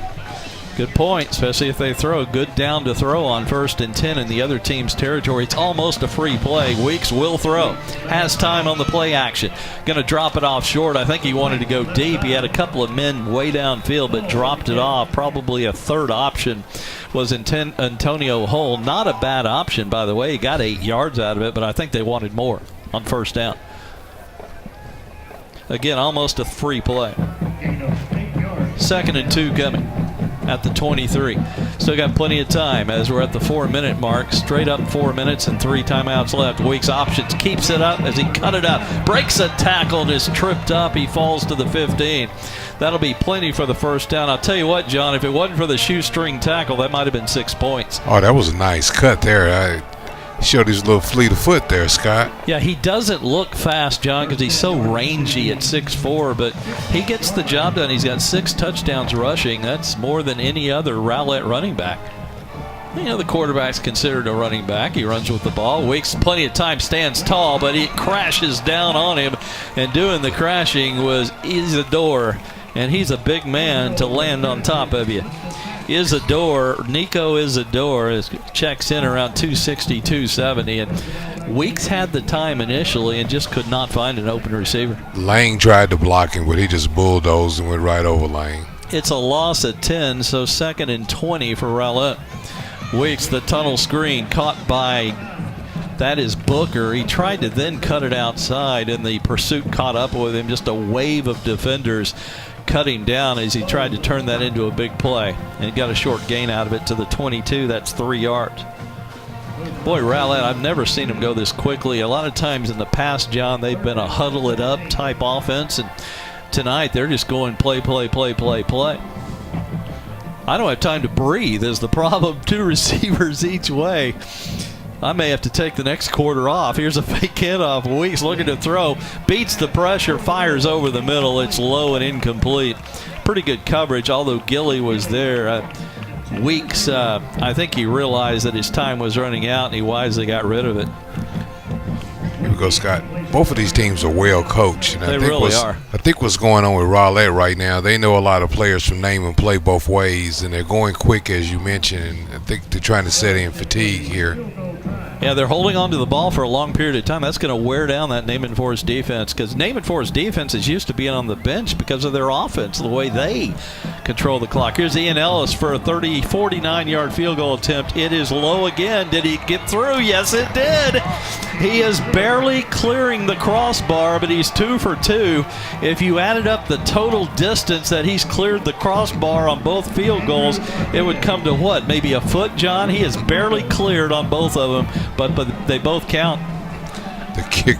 Speaker 2: Good point, especially if they throw a good down to throw on 1st and 10 in the other team's territory. It's almost a free play. Weeks will throw. Has time on the play action. Going to drop it off short. I think he wanted to go deep. He had a couple of men way downfield, but dropped it off. Probably a third option was Antonio Hull. Not a bad option, by the way. He got 8 yards out of it, but I think they wanted more on 1st down. Again, almost a free play. 2nd and 2 coming at the 23. Still got plenty of time as we're at the 4-minute mark. Straight up 4 minutes and 3 timeouts left. Weeks options, keeps it up as he cut it up. Breaks a tackle and is tripped up. He falls to the 15. That'll be plenty for the 1st down. I'll tell you what, John, if it wasn't for the shoestring tackle, that might have been 6 points.
Speaker 3: Oh, that was a nice cut there. Showed his little fleet of foot there, Scott.
Speaker 2: Yeah, he doesn't look fast, John, because he's so rangy at 6'4", but he gets the job done. He's got 6 touchdowns rushing. That's more than any other Rowlett running back. You know, the quarterback's considered a running back. He runs with the ball. Weeks plenty of time, stands tall, but it crashes down on him. And doing the crashing was Isidore, and he's a big man to land on top of you. Nico Isidore checks in around 260, 270, and Weeks had the time initially and just could not find an open receiver.
Speaker 3: Lang tried to block him, but he just bulldozed and went right over Lang.
Speaker 2: It's a loss at 10, so 2nd and 20 for Rowlett. Weeks, the tunnel screen caught by, that is Booker. He tried to then cut it outside, and the pursuit caught up with him. Just a wave of defenders cut him down as he tried to turn that into a big play, and got a short gain out of it to the 22. That's 3 yards. Boy, Rowlett, I've never seen him go this quickly. A lot of times in the past, John, they've been a huddle it up type offense, and tonight they're just going play. I don't have time to breathe is the problem. 2 receivers each way. I may have to take the next quarter off. Here's a fake handoff. Weeks looking to throw. Beats the pressure. Fires over the middle. It's low and incomplete. Pretty good coverage, although Gilly was there. Weeks, I think he realized that his time was running out, and he wisely got rid of it.
Speaker 3: Here we go, Scott. Both of these teams are well coached. And
Speaker 2: They really are.
Speaker 3: I think what's going on with Rowlett right now, they know a lot of players from name and play both ways, and they're going quick, as you mentioned, and I think they're trying to set in fatigue here.
Speaker 2: Yeah, they're holding on to the ball for a long period of time. That's going to wear down that Naaman Forest defense, because Naaman Forest defense is used to being on the bench because of their offense, the way they control the clock. Here's Ian Ellis for a 49-yard field goal attempt. It is low again. Did he get through? Yes, it did. He is barely clearing the crossbar, but he's 2 for 2. If you added up the total distance that he's cleared the crossbar on both field goals, it would come to what? Maybe a foot, John? He is barely cleared on both of them. But they both count.
Speaker 3: The kick,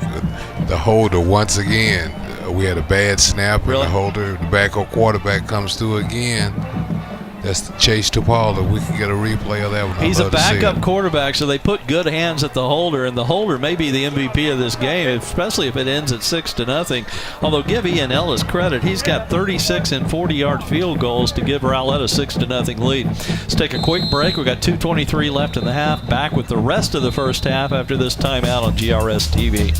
Speaker 3: the holder once again. We had a bad snap, and the holder, the backup quarterback comes through again. That's the chase to Paula. We can get a replay of that one.
Speaker 2: He's a backup quarterback, so they put good hands at the holder, and the holder may be the MVP of this game, especially if it ends at 6-0. Although give Ian Ellis credit, he's got 36 and 40-yard field goals to give Rowlett a 6-0 lead. Let's take a quick break. We've got 2:23 left in the half. Back with the rest of the first half after this timeout on GRS TV.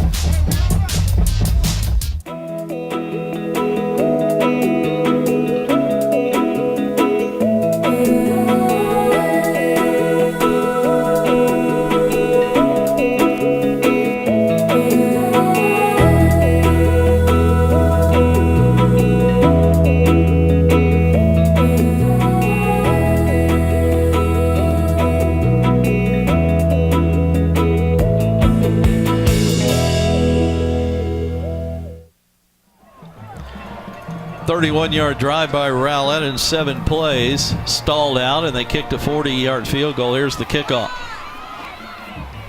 Speaker 2: 31-yard drive by Rowlett in 7 plays. Stalled out, and they kicked a 40-yard field goal. Here's the kickoff.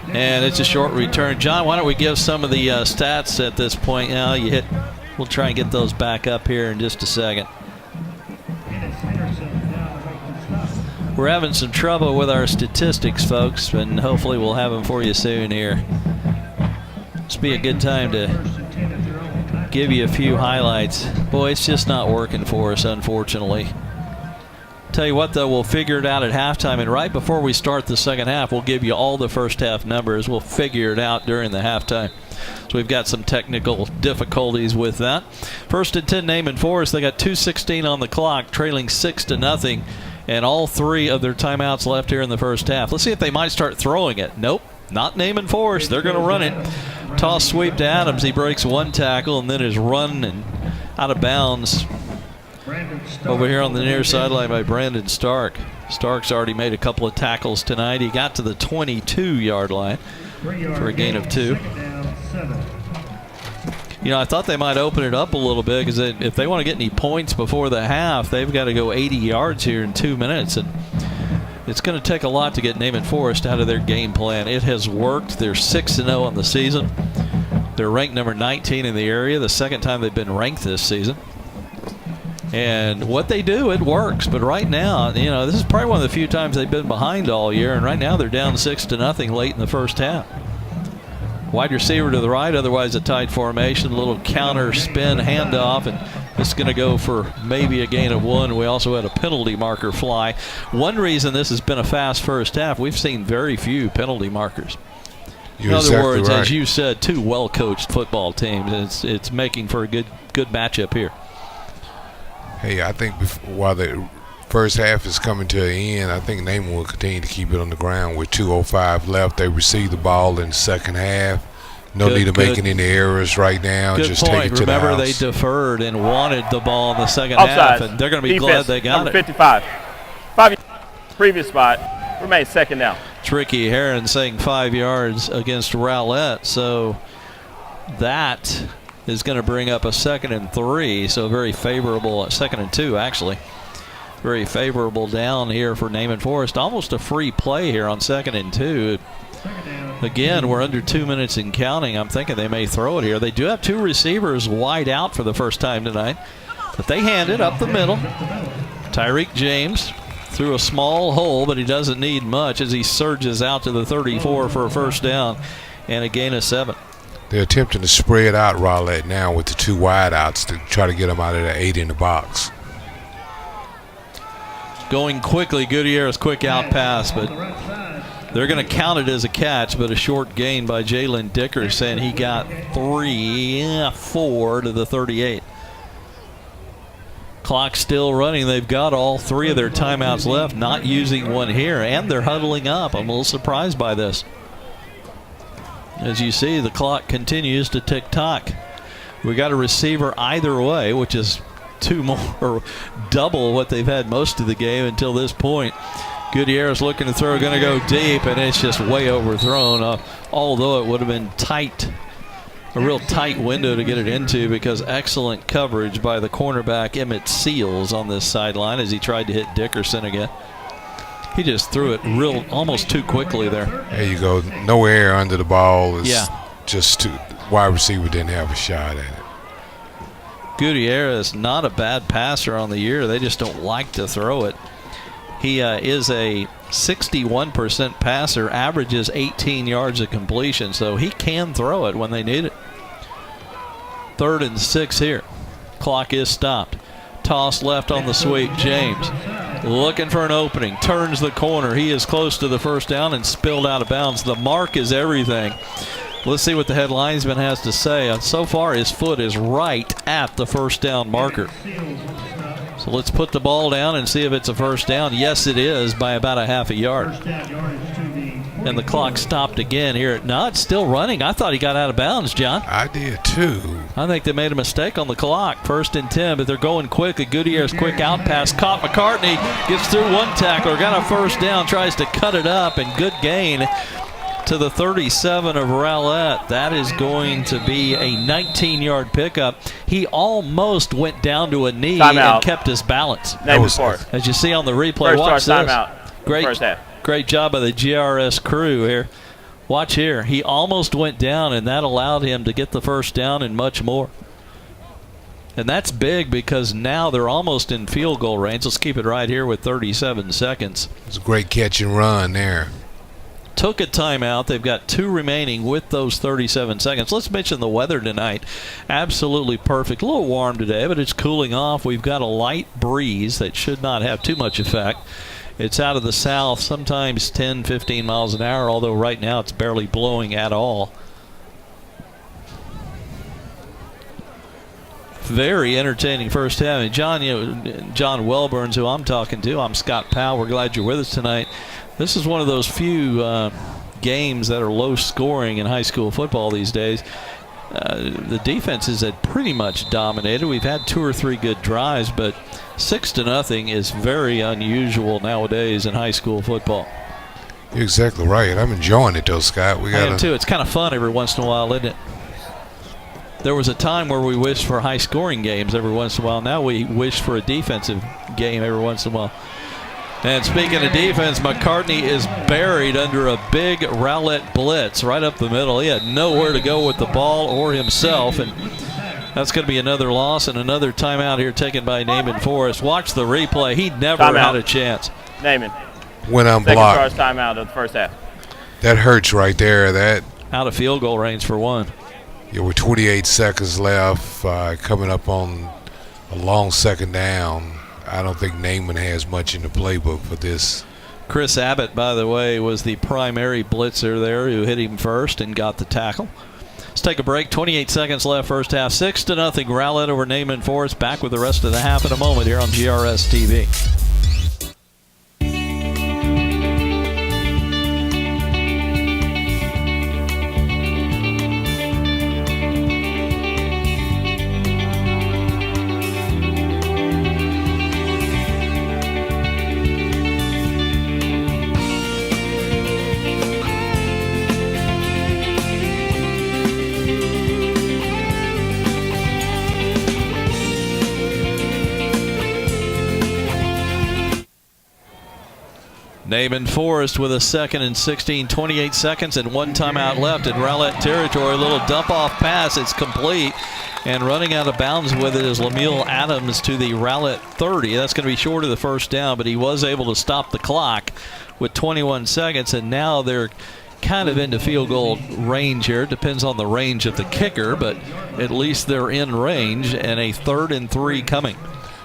Speaker 2: And it's a short return. John, why don't we give some of the stats at this point? We'll try and get those back up here in just a second. We're having some trouble with our statistics, folks, and hopefully we'll have them for you soon here. This will be a good time to give you a few highlights. Boy, it's just not working for us, unfortunately. Tell you what, though, we'll figure it out at halftime, and right before we start the second half, we'll give you all the first half numbers. We'll figure it out during the halftime. So we've got some technical difficulties with that. 1st and 10, Naaman Forest. They got 2:16 on the clock, trailing 6-0, and all 3 of their timeouts left here in the first half. Let's see if they might start throwing it. Nope, not Naaman Forest. They're going to run it. Toss sweep to Adams. He breaks 1 tackle and then is run and out of bounds over here on the near sideline by Brandon Stark. Stark's already made a couple of tackles tonight. He got to the 22-yard line for a gain of 2. You know, I thought they might open it up a little bit, because if they want to get any points before the half, they've got to go 80 yards here in 2 minutes. And it's going to take a lot to get Naaman Forest out of their game plan. It has worked. They're 6-0 on the season. They're ranked number 19 in the area, the second time they've been ranked this season. And what they do, it works. But right now, you know, this is probably one of the few times they've been behind all year, and right now they're down 6-0 late in the first half. Wide receiver to the right, otherwise a tight formation, a little counter spin handoff, and it's going to go for maybe a gain of 1. We also had a penalty marker fly. One reason this has been a fast first half, we've seen very few penalty markers. In other words, as you said, 2 well-coached football teams. It's making for a good matchup here.
Speaker 3: Hey, I think while the first half is coming to an end, I think Naaman will continue to keep it on the ground with 2:05 left. They receive the ball in the second half. No need of making any errors right now. Just take it to the house.
Speaker 2: Remember, they deferred and wanted the ball in the second half, and they're going to be glad they got it.
Speaker 4: 55. 5 previous spot. Remains 2nd down.
Speaker 2: Tricky Heron saying 5 yards against Rowlett, so that is going to bring up a 2nd and 3, so very favorable, 2nd and 2 actually. Very favorable down here for Naaman Forest. Almost a free play here on 2nd and 2. Again, we're under 2 minutes and counting. I'm thinking they may throw it here. They do have two receivers wide out for the first time tonight, but they hand it up the middle. Tyreek James through a small hole, but he doesn't need much as he surges out to the 34 for a first down and a gain of 7.
Speaker 3: They're attempting to spread out Rowlett now with the two wide outs to try to get them out of the 8 in the box.
Speaker 2: Going quickly, Gutierrez quick out pass, but they're going to count it as a catch, but a short gain by Jalen Dickerson. He got 4 to the 38. Clock still running. They've got all 3 of their timeouts left, not using one here, and they're huddling up. I'm a little surprised by this. As you see, the clock continues to tick-tock. We got a receiver either way, which is 2 more, or double what they've had most of the game until this point. Gutierrez looking to throw, going to go deep, and it's just way overthrown, although it would have been tight, a real tight window to get it into, because excellent coverage by the cornerback Emmett Seals on this sideline as he tried to hit Dickerson again. He just threw it almost too quickly there.
Speaker 3: There you go. No air under the ball. It's
Speaker 2: yeah.
Speaker 3: Just wide receiver didn't have a shot at it.
Speaker 2: Gutierrez, not a bad passer on the year. They just don't like to throw it. He is a 61% passer, averages 18 yards of completion, so he can throw it when they need it. 3rd and 6 here. Clock is stopped. Toss left on the sweep. James looking for an opening. Turns the corner. He is close to the first down and spilled out of bounds. The mark is everything. Let's see what the head linesman has to say. So far, his foot is right at the first down marker. So let's put the ball down and see if it's a first down. Yes, it is, by about a half a yard. And the clock stopped again here. No, it's still running. I thought he got out of bounds, John.
Speaker 3: I did too.
Speaker 2: I think they made a mistake on the clock. 1st and 10, but they're going quick. A Gutierrez quick out pass. Caught McCartney. Gets through one tackler. Got a first down. Tries to cut it up, and good gain to the 37 of Rowlett. That is going to be a 19-yard pickup. He almost went down to a knee and kept his balance. As you see on the replay, watch this.
Speaker 4: Timeout.
Speaker 2: Great job by the GRS crew here. Watch here. He almost went down, and that allowed him to get the first down and much more. And that's big because now they're almost in field goal range. Let's keep it right here with 37 seconds.
Speaker 3: It's a great catch and run there.
Speaker 2: Took a timeout. They've got 2 remaining with those 37 seconds. Let's mention the weather tonight. Absolutely perfect. A little warm today, but it's cooling off. We've got a light breeze that should not have too much effect. It's out of the south, sometimes 10, 15 miles an hour, although right now it's barely blowing at all. Very entertaining first half. And John Wellburns, who I'm talking to, I'm Scott Powell. We're glad you're with us tonight. This is one of those few games that are low scoring in high school football these days. The defenses had pretty much dominated. We've had 2 or 3 good drives, but 6-0 is very unusual nowadays in high school football.
Speaker 3: You're exactly right. I'm enjoying it though, Scott.
Speaker 2: I am too. It's kind of fun every once in a while, isn't it? There was a time where we wished for high-scoring games every once in a while. Now we wish for a defensive game every once in a while. And speaking of defense, McCartney is buried under a big Rowlett blitz right up the middle. He had nowhere to go with the ball or himself, and that's going to be another loss and another timeout here taken by Naaman Forest. Watch the replay. He never had a chance.
Speaker 4: Naaman.
Speaker 3: Went unblocked.
Speaker 4: Second timeout of the first half.
Speaker 3: That hurts right there. That
Speaker 2: out of field goal range for one.
Speaker 3: Yeah, with 28 seconds left, coming up on a long second down. I don't think Naaman has much in the playbook for this.
Speaker 2: Chris Abbott, by the way, was the primary blitzer there who hit him first and got the tackle. Let's take a break. 28 seconds left first half. 6-0 Rowlett over Naaman Forest. Back with the rest of the half in a moment here on GRS TV. Naaman Forest with a 2nd and 16, 28 seconds and 1 timeout left in Rowlett territory. Little dump-off pass. It's complete. And running out of bounds with it is Lemuel Adams to the Rowlett 30. That's going to be short of the first down, but he was able to stop the clock with 21 seconds. And now they're kind of into field goal range here. It depends on the range of the kicker, but at least they're in range, and a 3rd and 3 coming.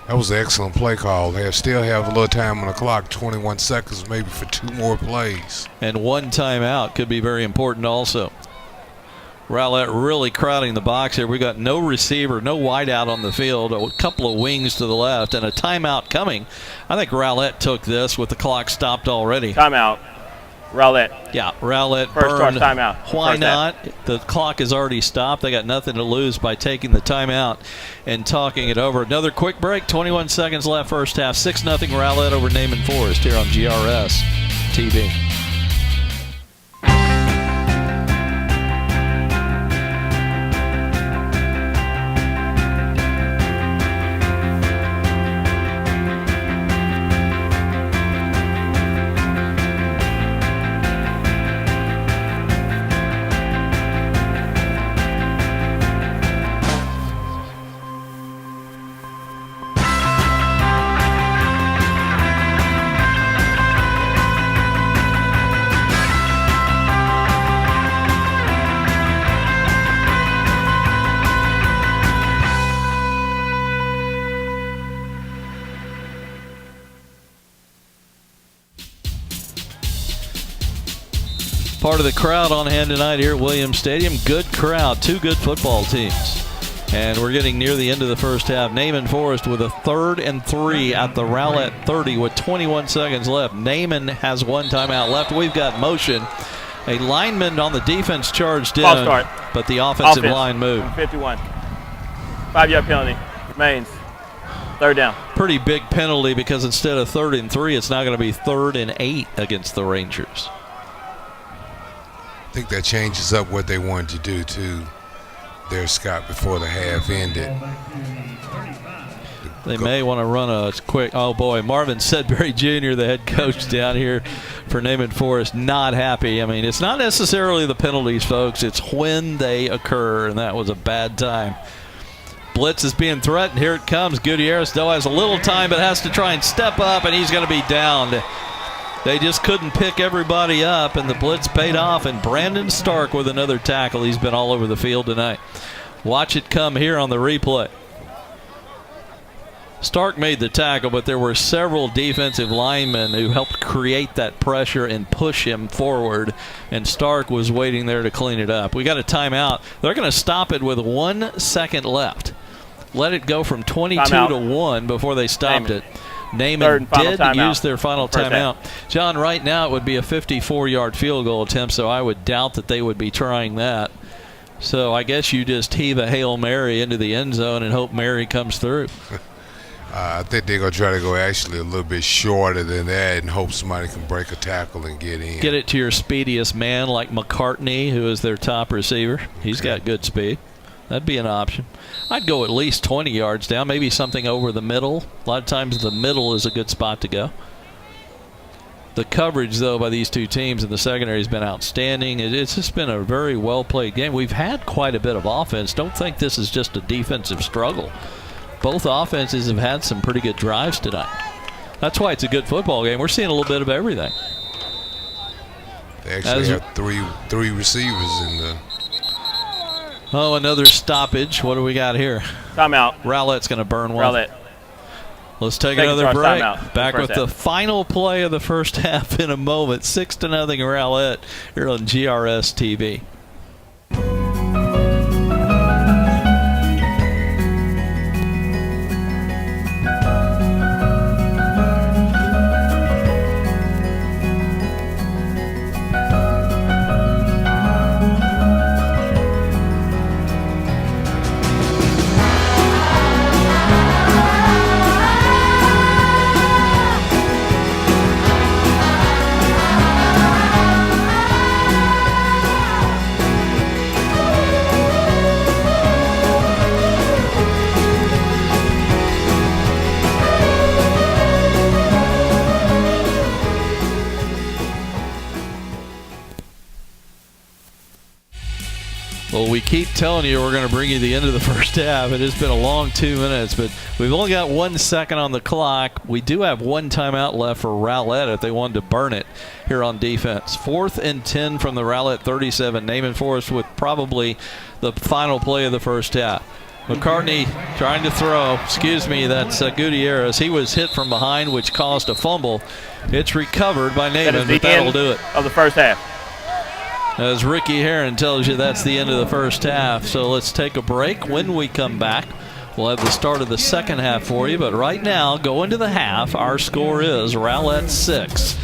Speaker 3: That was an excellent play call. They still have a little time on the clock, 21 seconds maybe for 2 more plays.
Speaker 2: And 1 timeout could be very important also. Rowlett really crowding the box here. We got no receiver, no wideout on the field, a couple of wings to the left, and a timeout coming. I think Rowlett took this with the clock stopped already.
Speaker 4: Timeout. Rowlett.
Speaker 2: Yeah, Rowlett
Speaker 4: First
Speaker 2: burned.
Speaker 4: charge timeout.
Speaker 2: Why
Speaker 4: First
Speaker 2: not?
Speaker 4: half.
Speaker 2: The clock is already stopped. They got nothing to lose by taking the timeout and talking it over. Another quick break. 21 seconds left first half. 6-0 Rowlett over Naaman Forest here on GRS TV. Part of the crowd on hand tonight here at Williams Stadium. Good crowd, 2 good football teams. And we're getting near the end of the first half. Naaman Forest with a 3rd and 3 at the Rowlett 30 with 21 seconds left. Naaman has 1 timeout left. We've got motion. A lineman on the defense charged in, but the offensive line moved.
Speaker 4: 51. 5-yard penalty. Remains. 3rd down.
Speaker 2: Pretty big penalty because instead of 3rd and 3, it's now going to be 3rd and 8 against the Rangers.
Speaker 3: I think that changes up what they wanted to do too there, Scott, before the half ended.
Speaker 2: They may want to run a quick, oh boy, Marvin Sedbury Jr., the head coach down here for Naaman Forest, not happy. I mean, it's not necessarily the penalties, folks. It's when they occur, and that was a bad time. Blitz is being threatened. Here it comes. Gutierrez still has a little time, but has to try and step up, and he's going to be downed. They just couldn't pick everybody up, and the blitz paid off. And Brandon Stark with another tackle. He's been all over the field tonight. Watch it come here on the replay. Stark made the tackle, but there were several defensive linemen who helped create that pressure and push him forward, and Stark was waiting there to clean it up. We got a timeout. They're going to stop it with 1 second left. Let it go from 22 to 1 before they stopped it. Naaman did use their final timeout. John, right now it would be a 54-yard field goal attempt, so I would doubt that they would be trying that. So I guess you just heave a Hail Mary into the end zone and hope Mary comes through.
Speaker 3: I think they're going to try to go actually a little bit shorter than that and hope somebody can break a tackle and get in.
Speaker 2: Get it to your speediest man like McCartney, who is their top receiver. He's got good speed. That'd be an option. I'd go at least 20 yards down, maybe something over the middle. A lot of times the middle is a good spot to go. The coverage, though, by these two teams in the secondary has been outstanding. It's just been a very well-played game. We've had quite a bit of offense. Don't think this is just a defensive struggle. Both offenses have had some pretty good drives tonight. That's why it's a good football game. We're seeing a little bit of everything.
Speaker 3: They actually have three receivers in the...
Speaker 2: Oh, another stoppage. What do we got here?
Speaker 4: Timeout.
Speaker 2: Rowlett's going to burn one.
Speaker 4: Rowlett.
Speaker 2: Let's take another break. Back with the final play of the first half in a moment. 6-0 Rowlett here on GRS TV. Well, we keep telling you we're going to bring you the end of the first half. It has been a long 2 minutes, but we've only got 1 second on the clock. We do have one timeout left for Rowlett if they wanted to burn it here on defense. 4th and 10 from the Rowlett 37. Naaman Forest with probably the final play of the first half. McCartney trying to throw. Excuse me, that's Gutierrez. He was hit from behind, which caused a fumble. It's recovered by Naaman, but that'll do it.
Speaker 4: Of the first half.
Speaker 2: As Ricky Herron tells you, that's the end of the first half. So let's take a break. When we come back, we'll have the start of the second half for you. But right now, going to the half, our score is Rowlett 6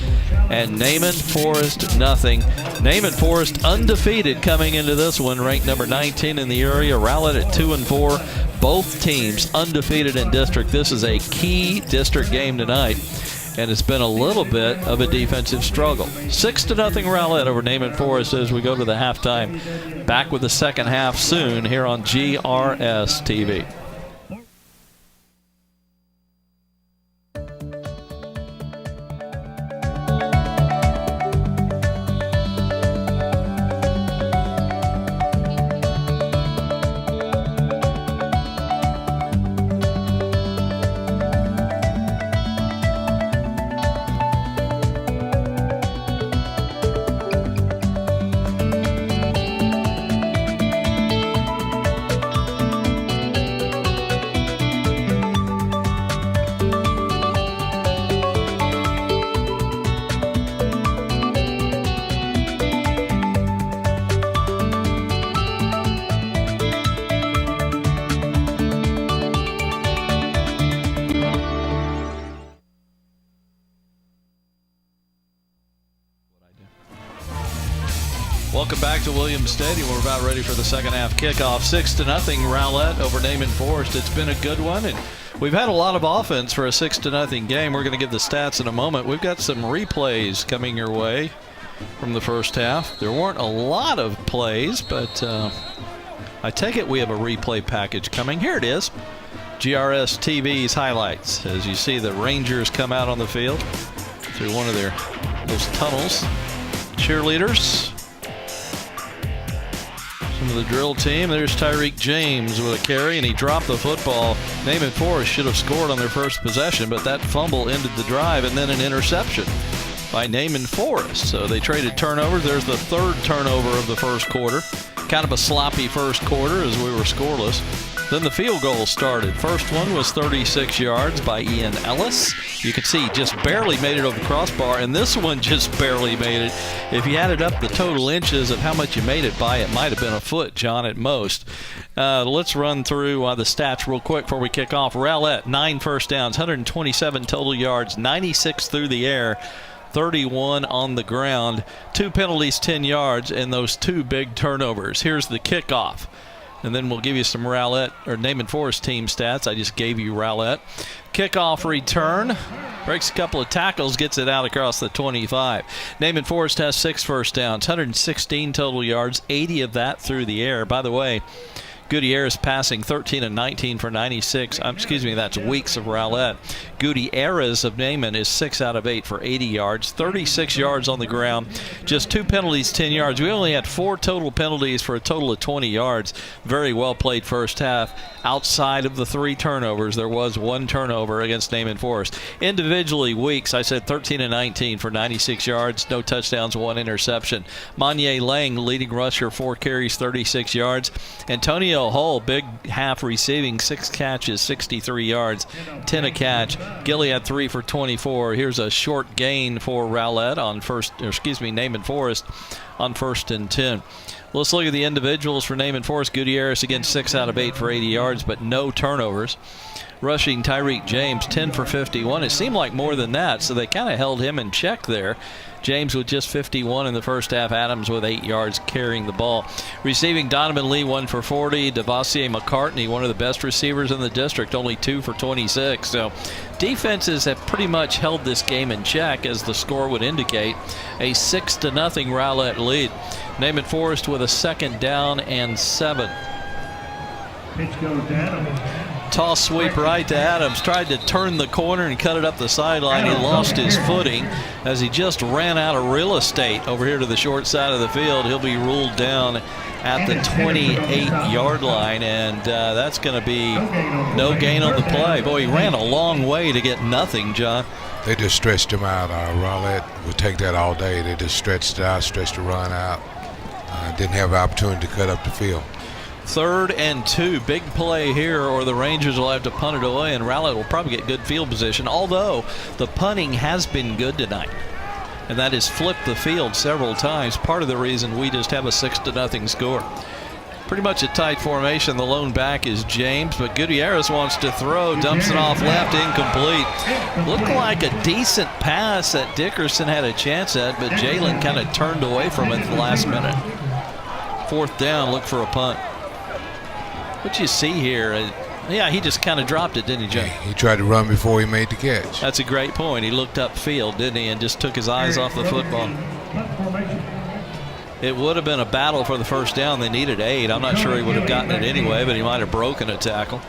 Speaker 2: and Naaman Forest nothing. Naaman Forest undefeated coming into this one, ranked number 19 in the area. Rowlett at 2-4. Both teams undefeated in district. This is a key district game tonight, and it's been a little bit of a defensive struggle. 6-0 Rowlett over Naaman Forest as we go to the halftime. Back with the second half soon here on GRS TV. Welcome back to Williams Stadium. We're about ready for the second half kickoff. 6-0 Rowlett over Naaman Forest. It's been a good one, and we've had a lot of offense for a 6-0 game. We're going to give the stats in a moment. We've got some replays coming your way from the first half. There weren't a lot of plays, but I take it we have a replay package coming. Here it is. GRS TV's highlights. As you see the Rangers come out on the field through one of those tunnels. Cheerleaders. Some of the drill team. There's Tyreek James with a carry, and he dropped the football. Naaman Forest should have scored on their first possession, but that fumble ended the drive, and then an interception by Naaman Forest. So they traded turnovers. There's the third turnover of the first quarter. Kind of a sloppy first quarter as we were scoreless. Then the field goal started. First one was 36 yards by Ian Ellis. You can see just barely made it over the crossbar, and this one just barely made it. If you added up the total inches of how much you made it by, it might have been a foot, John, at most. Let's run through the stats real quick before we kick off. Rowlett, 9 first downs, 127 total yards, 96 through the air, 31 on the ground, 2 penalties, 10 yards, and those 2 big turnovers. Here's the kickoff. And then we'll give you some Rowlett or Naaman Forest team stats. I just gave you Rowlett. Kickoff return. Breaks a couple of tackles, gets it out across the 25. Naaman Forest has 6 first downs, 116 total yards, 80 of that through the air. By the way, Gutierrez passing 13 and 19 for 96. That's Weeks of Rowlett. Gutierrez of Naaman is 6 out of 8 for 80 yards, 36 yards on the ground, just 2 penalties, 10 yards. We only had 4 total penalties for a total of 20 yards. Very well played first half. Outside of the 3 turnovers, there was 1 turnover against Naaman Forest. Individually, Weeks, I said 13 and 19 for 96 yards, no touchdowns, 1 interception. Manye Lang, leading rusher, 4 carries, 36 yards. Antonio Hull, big half receiving, 6 catches, 63 yards, 10 a catch. Gilly had 3 for 24. Here's a short gain for Rowlett on Naaman Forest on 1st and 10. Let's look at the individuals for Naaman Forest. Gutierrez again, 6 out of 8 for 80 yards, but no turnovers. Rushing, Tyreek James, 10 for 51. It seemed like more than that, so they kind of held him in check there. James with just 51 in the first half. Adams with 8 yards carrying the ball. Receiving, Donovan Lee 1 for 40. Devassie McCartney, one of the best receivers in the district, only 2 for 26. So defenses have pretty much held this game in check, as the score would indicate. A 6-0 Rowlett lead. Naaman Forest with a 2nd down and 7.
Speaker 5: Pitch goes down.
Speaker 2: Toss sweep right to Adams. Tried to turn the corner and cut it up the sideline. He lost his footing as he just ran out of real estate over here to the short side of the field. He'll be ruled down at the 28-yard line, and that's going to be no gain on the play. Boy, he ran a long way to get nothing, John.
Speaker 3: They just stretched him out. Rowlett would take that all day. They just stretched it out, stretched the run out. Didn't have an opportunity to cut up the field.
Speaker 2: 3rd and 2, big play here, or the Rangers will have to punt it away, and Rowlett will probably get good field position, although the punting has been good tonight. And that has flipped the field several times. Part of the reason we just have a 6-0 score. Pretty much a tight formation. The lone back is James, but Gutierrez wants to throw, dumps it off left, incomplete. Looked like a decent pass that Dickerson had a chance at, but Jalen kind of turned away from it at the last minute. 4th down, look for a punt. What you see here, yeah, he just kind of dropped it, didn't he, Joe?
Speaker 3: He tried to run before he made the catch.
Speaker 2: That's a great point. He looked upfield, didn't he, and just took his eyes off the football. It would have been a battle for the first down. They needed 8. I'm not sure he would have gotten it anyway, but he might have broken a tackle.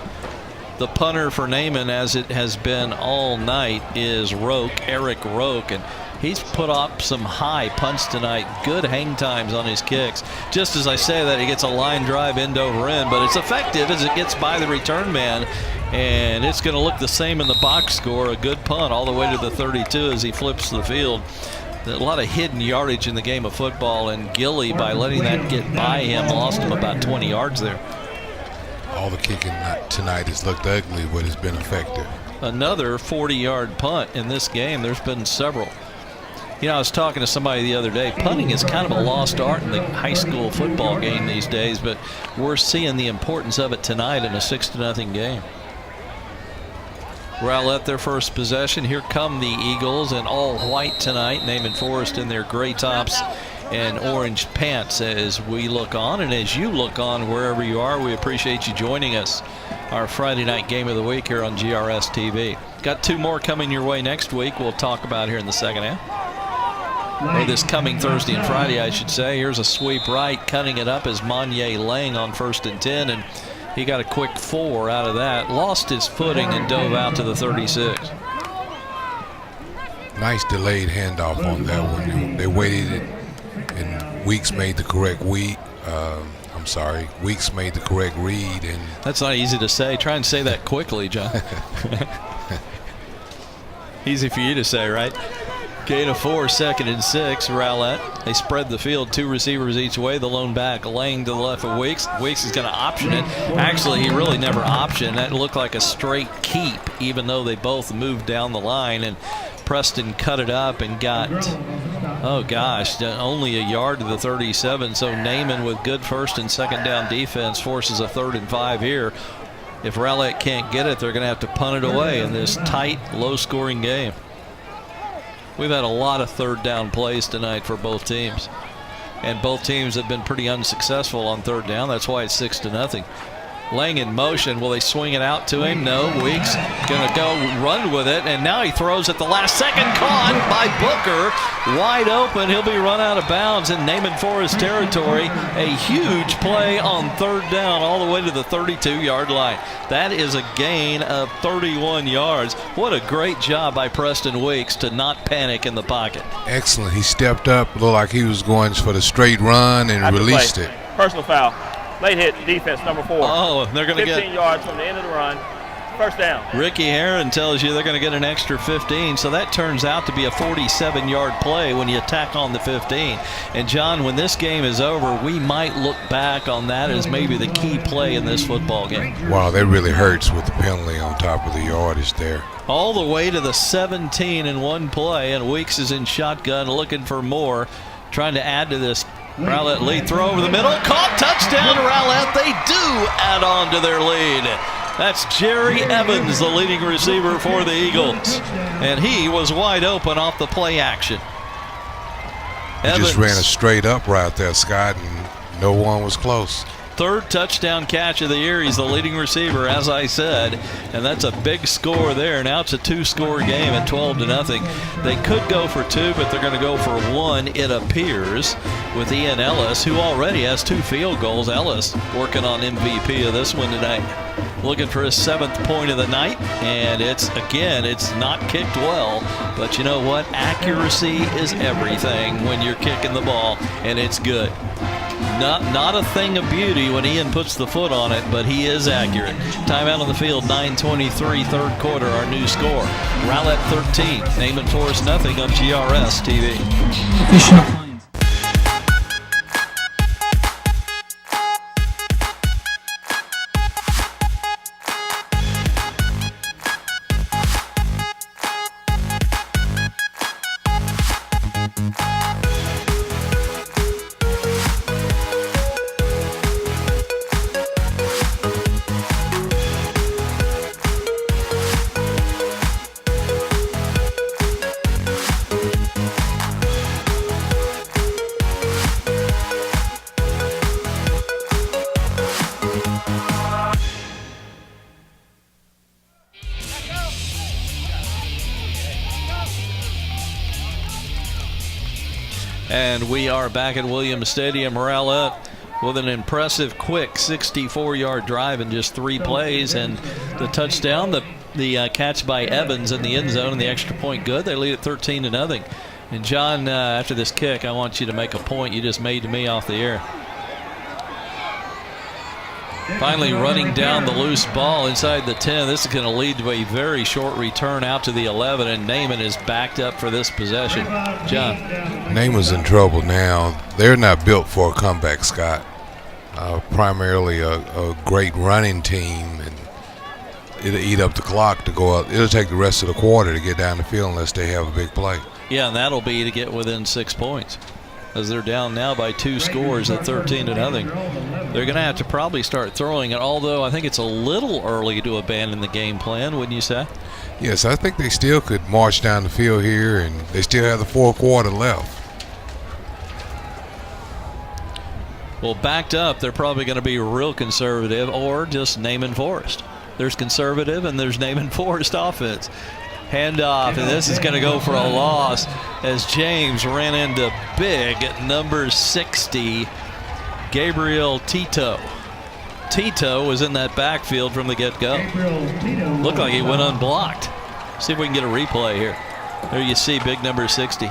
Speaker 2: The punter for Naaman, as it has been all night, is Eric Roke, and he's put up some high punts tonight. Good hang times on his kicks. Just as I say that, he gets a line drive end over end, but it's effective as it gets by the return man, and it's going to look the same in the box score. A good punt all the way to the 32 as he flips the field. A lot of hidden yardage in the game of football, and Gilly, by letting that get by him, lost him about 20 yards there.
Speaker 3: All the kicking tonight has looked ugly, but it's been effective.
Speaker 2: Another 40-yard punt in this game. There's been several. You know, I was talking to somebody the other day. Punting is kind of a lost art in the high school football game these days, but we're seeing the importance of it tonight in a 6-0 game. Rowlett their first possession. Here come the Eagles in all white tonight. Naaman Forest in their gray tops and orange pants as we look on, and as you look on wherever you are. We appreciate you joining us. Our Friday night game of the week here on GRS TV. Got 2 more coming your way next week. We'll talk about here in the second half. Or this coming Thursday and Friday, I should say. Here's a sweep right, cutting it up as Monye Lang on 1st and 10, and he got a quick 4 out of that. Lost his footing and dove out to the 36.
Speaker 3: Nice delayed handoff on that one. They waited it, and Weeks made the correct Weeks made the correct read. And
Speaker 2: that's not easy to say. Try and say that quickly, John. Easy for you to say, right? Gain of 4, 2nd and 6. Rowlett. They spread the field, 2 receivers each way. The lone back laying to the left of Weeks. Weeks is going to option it. Actually, he really never optioned. That looked like a straight keep, even though they both moved down the line. And Preston cut it up and got, oh gosh, only a yard to the 37. So Naaman, with good 1st and 2nd down defense, forces a 3rd and 5 here. If Rowlett can't get it, they're going to have to punt it away in this tight, low-scoring game. We've had a lot of 3rd down plays tonight for both teams. And both teams have been pretty unsuccessful on 3rd down. That's why it's 6-0. Lang in motion. Will they swing it out to him? No. Weeks going to go run with it. And now he throws at the last second. Caught by Booker. Wide open. He'll be run out of bounds in Naaman Forest territory. A huge play on 3rd down all the way to the 32-yard line. That is a gain of 31 yards. What a great job by Preston Weeks to not panic in the pocket.
Speaker 3: Excellent. He stepped up, looked like he was going for the straight run, and released it.
Speaker 4: Personal foul. Late hit, defense, number 4.
Speaker 2: Oh, they're going to get
Speaker 4: 15 yards from the end of the run. 1st down.
Speaker 2: Ricky Herron tells you they're going to get an extra 15, so that turns out to be a 47-yard play when you tack on the 15. And, John, when this game is over, we might look back on that as maybe the key play in this football game.
Speaker 3: Wow, that really hurts with the penalty on top of the yardage there.
Speaker 2: All the way to the 17 in one play, and Weeks is in shotgun looking for more, trying to add to this. Rowlett lead throw over the middle. Caught, touchdown to Rowlett. They do add on to their lead. That's Jerry Evans, the leading receiver for the Eagles. And he was wide open off the play action.
Speaker 3: He just ran a straight up route there, Scott, and no one was close.
Speaker 2: 3rd touchdown catch of the year. He's the leading receiver, as I said, and that's a big score there. Now it's a 2-score game at 12-0. They could go for 2, but they're going to go for 1, it appears, with Ellis, who already has 2 field goals. Ellis working on MVP of this one tonight. looking for his 7th point of the night. And it's not kicked well. But you know what? Accuracy is everything when you're kicking the ball, and it's good. Not a thing of beauty when Ian puts the foot on it, but he is accurate. Timeout on the field, 9:23, third quarter, our new score. Rowlett 13, Naaman Forest nothing on GRS TV. And we are back at Williams Stadium. Rowlett with an impressive, quick 64-yard drive in just 3 plays, and the touchdown, the catch by Evans in the end zone, and the extra point good. They lead at 13-0. And John, after this kick, I want you to make a point you just made to me off the air. Finally running down the loose ball inside the 10. This is going to lead to a very short return out to the 11, and Naaman is backed up for this possession. John.
Speaker 3: Naaman's in trouble now. They're not built for a comeback, Scott. Primarily a great running team, and it'll eat up the clock to go up. It'll take the rest of the quarter to get down the field unless they have a big play.
Speaker 2: Yeah, and that'll be to get within 6 points, as they're down now by 2 scores at 13-0. They're going to have to probably start throwing it, although I think it's a little early to abandon the game plan, wouldn't you say?
Speaker 3: Yes, I think they still could march down the field here, and they still have the 4th quarter left.
Speaker 2: Well, backed up, they're probably going to be real conservative or just Naaman Forest. There's conservative and there's Naaman Forest offense. Handoff, and this is going to go for a loss as James ran into big number 60, Gabriel Tito. Tito was in that backfield from the get-go. Looked like he went unblocked. See if we can get a replay here. There you see big number 60.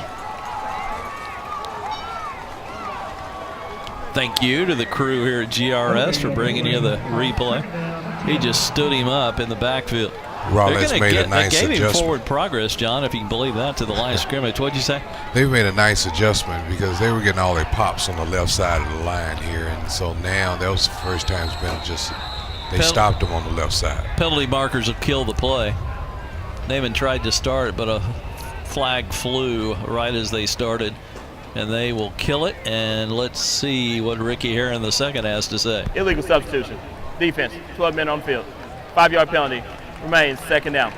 Speaker 2: Thank you to the crew here at GRS for bringing you the replay. He just stood him up in the backfield.
Speaker 3: Rowlett's made a nice
Speaker 2: adjustment. They gave him forward progress, John, if you can believe that, to the line of scrimmage. What'd you say?
Speaker 3: They've made a nice adjustment because they were getting all their pops on the left side of the line here, and so now that was the first time it's been just they stopped them on the left side.
Speaker 2: Penalty markers have killed the play. Naaman tried to start, but a flag flew right as they started, and they will kill it. And let's see what Ricky Heron II has to say.
Speaker 4: Illegal substitution. Defense, 12 men on field. 5-yard penalty. Remains 2nd down.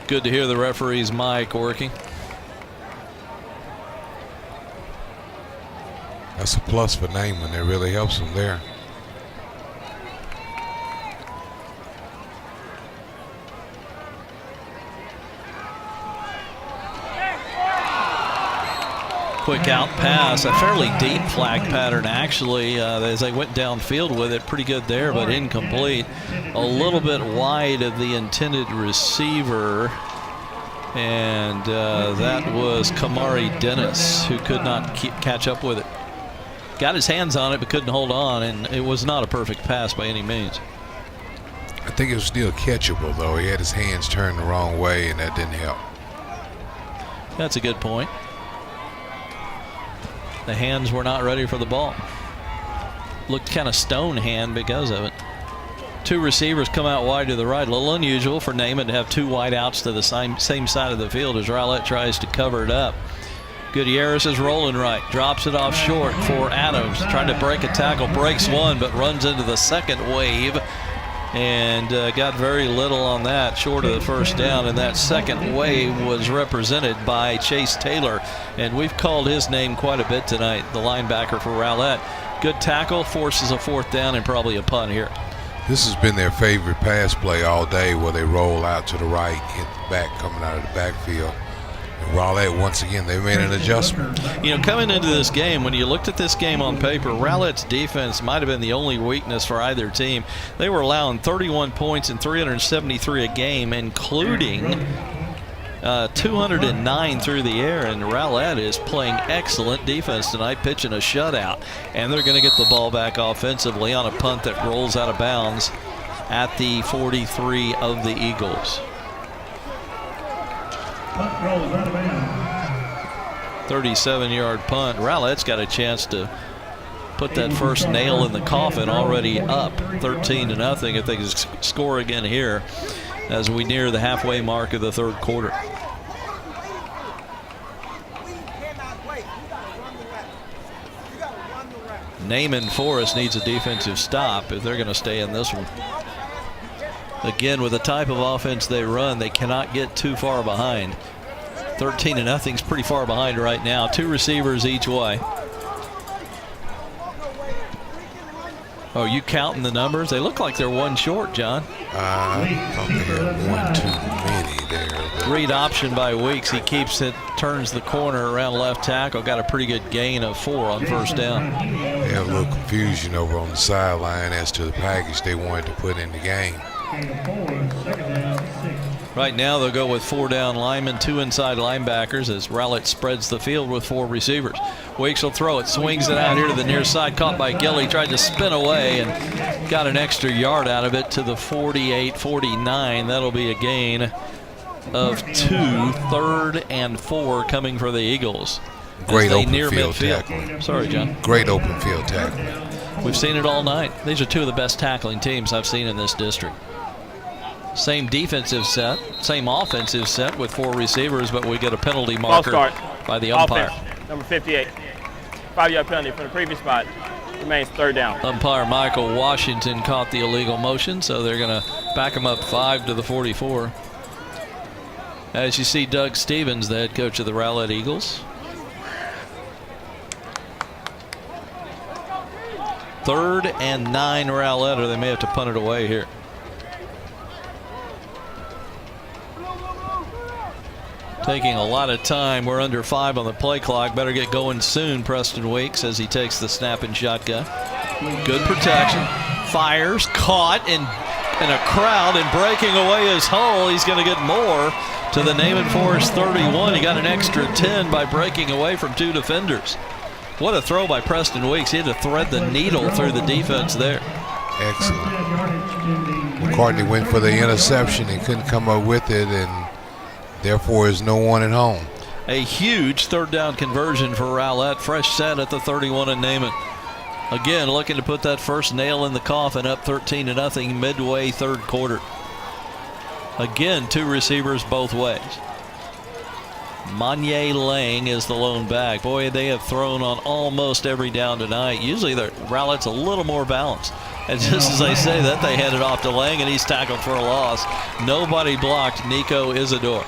Speaker 2: Good to hear the referee's mic working.
Speaker 3: That's a plus for Naaman. It really helps him there.
Speaker 2: Quick out pass, a fairly deep flag pattern actually, as they went downfield with it. Pretty good there, but incomplete. A little bit wide of the intended receiver, and that was Kamari Dennis, who could not catch up with it. Got his hands on it but couldn't hold on, and it was not a perfect pass by any means.
Speaker 3: I think it was still catchable, though. He had his hands turned the wrong way, and that didn't help.
Speaker 2: That's a good point. The hands were not ready for the ball. Looked kind of stone hand because of it. 2 receivers come out wide to the right. A little unusual for Naaman to have 2 wide outs to the same side of the field as Rowlett tries to cover it up. Gutierrez is rolling right. Drops it off short for Adams. Trying to break a tackle. Breaks one, but runs into the second wave. And got very little on that, short of the first down. And that second wave was represented by Chase Taylor. And we've called his name quite a bit tonight, the linebacker for Rowlett. Good tackle, forces a 4th down and probably a punt here.
Speaker 3: This has been their favorite pass play all day, where they roll out to the right, hit the back coming out of the backfield. And Rowlett, once again, they made an adjustment.
Speaker 2: You know, coming into this game, when you looked at this game on paper, Rowlett's defense might have been the only weakness for either team. They were allowing 31 points and 373 a game, including 209 through the air, and Rowlett is playing excellent defense tonight, pitching a shutout. And they're going to get the ball back offensively on a punt that rolls out of bounds at the 43 of the Eagles. 37-yard punt. Rowlett's got a chance to put that first nail in the coffin, already up 13-0 if they can score again here as we near the halfway mark of the third quarter. Naaman Forest needs a defensive stop if they're going to stay in this one. Again, with the type of offense they run, they cannot get too far behind. 13-0 is pretty far behind right now. 2 receivers each way. Oh, you counting the numbers? They look like they're 1 short, John.
Speaker 3: I thought they had 1 too many there.
Speaker 2: Read option by Weeks. He keeps it, turns the corner around left tackle. Got a pretty good gain of 4 on first down.
Speaker 3: They had a little confusion over on the sideline as to the package they wanted to put in the game.
Speaker 2: Right now they'll go with 4 down linemen, 2 inside linebackers as Rowlett spreads the field with 4 receivers. Weeks will throw it, swings it out here to the near side, caught by Gilly, tried to spin away and got an extra yard out of it to the 48-49. That'll be a gain of 2, 3rd and 4 coming for the Eagles.
Speaker 3: Great open
Speaker 2: near
Speaker 3: field
Speaker 2: midfield.
Speaker 3: tackling.
Speaker 2: Sorry, John.
Speaker 3: Great open field tackling.
Speaker 2: We've seen it all night. These are 2 of the best tackling teams I've seen in this district. Same defensive set, same offensive set with 4 receivers, but we get a penalty marker by the umpire.
Speaker 4: Offense, number 58. 5-yard penalty from the previous spot. Remains 3rd down.
Speaker 2: Umpire Michael Washington caught the illegal motion, so they're going to back him up 5 to the 44. As you see, Doug Stevens, the head coach of the Rowlett Eagles. 3rd and 9 Rowlett, or they may have to punt it away here. Taking a lot of time. We're under 5 on the play clock. Better get going soon, Preston Weeks, as he takes the snap and shotgun. Good protection. Fires, caught in a crowd and breaking away his hole. He's going to get more to the Naaman Forest 31. He got an extra 10 by breaking away from 2 defenders. What a throw by Preston Weeks. He had to thread the needle through the defense there.
Speaker 3: Excellent. McCartney went for the interception and couldn't come up with it, and therefore is no one at home.
Speaker 2: A huge 3rd down conversion for Rowlett. Fresh set at the 31 in Naaman. Again, looking to put that first nail in the coffin, up 13-0 midway 3rd quarter. Again, 2 receivers both ways. Monye Lang is the lone back. Boy, they have thrown on almost every down tonight. Usually Rowlett's a little more balanced. And just as I say that, they headed off to Lang, and he's tackled for a loss. Nobody blocked Nico Isidore.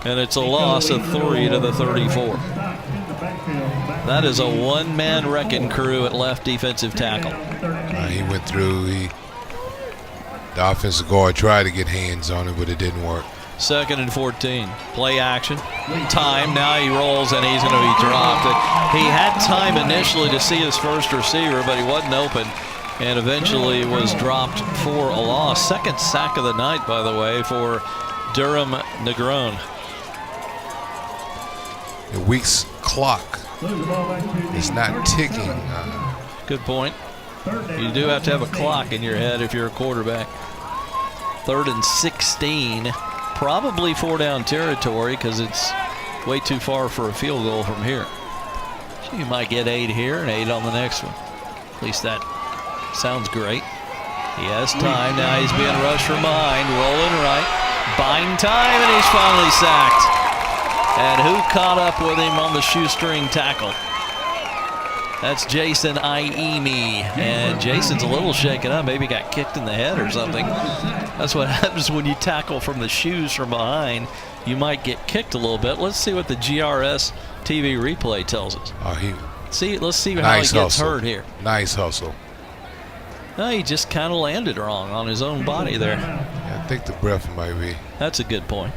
Speaker 2: And it's a loss of 3 to the 34. That is a 1-man wrecking crew at left defensive tackle.
Speaker 3: He went through. The offensive guard tried to get hands on it, but it didn't work.
Speaker 2: 2nd and 14. Play action. Time. Now he rolls, and he's going to be dropped. He had time initially to see his first receiver, but he wasn't open, and eventually was dropped for a loss. 2nd sack of the night, by the way, for Durham Negron.
Speaker 3: The Weeks clock is not ticking.
Speaker 2: Good point. You do have to have a clock in your head if you're a quarterback. 3rd and 16. Probably 4-down territory because it's way too far for a field goal from here. So you might get 8 here and 8 on the next one. At least that sounds great. He has time. Now he's being rushed from behind. Rolling right. Buying time, and he's finally sacked. And who caught up with him on the shoestring tackle? That's Jason Iemi. And Jason's a little shaken up. Maybe got kicked in the head or something. That's what happens when you tackle from the shoes from behind. You might get kicked a little bit. Let's see what the GRS TV replay tells us. Let's see how he gets hurt here.
Speaker 3: Nice hustle.
Speaker 2: No, he just kind of landed wrong on his own body there.
Speaker 3: Yeah, I think the breath might be.
Speaker 2: That's a good point.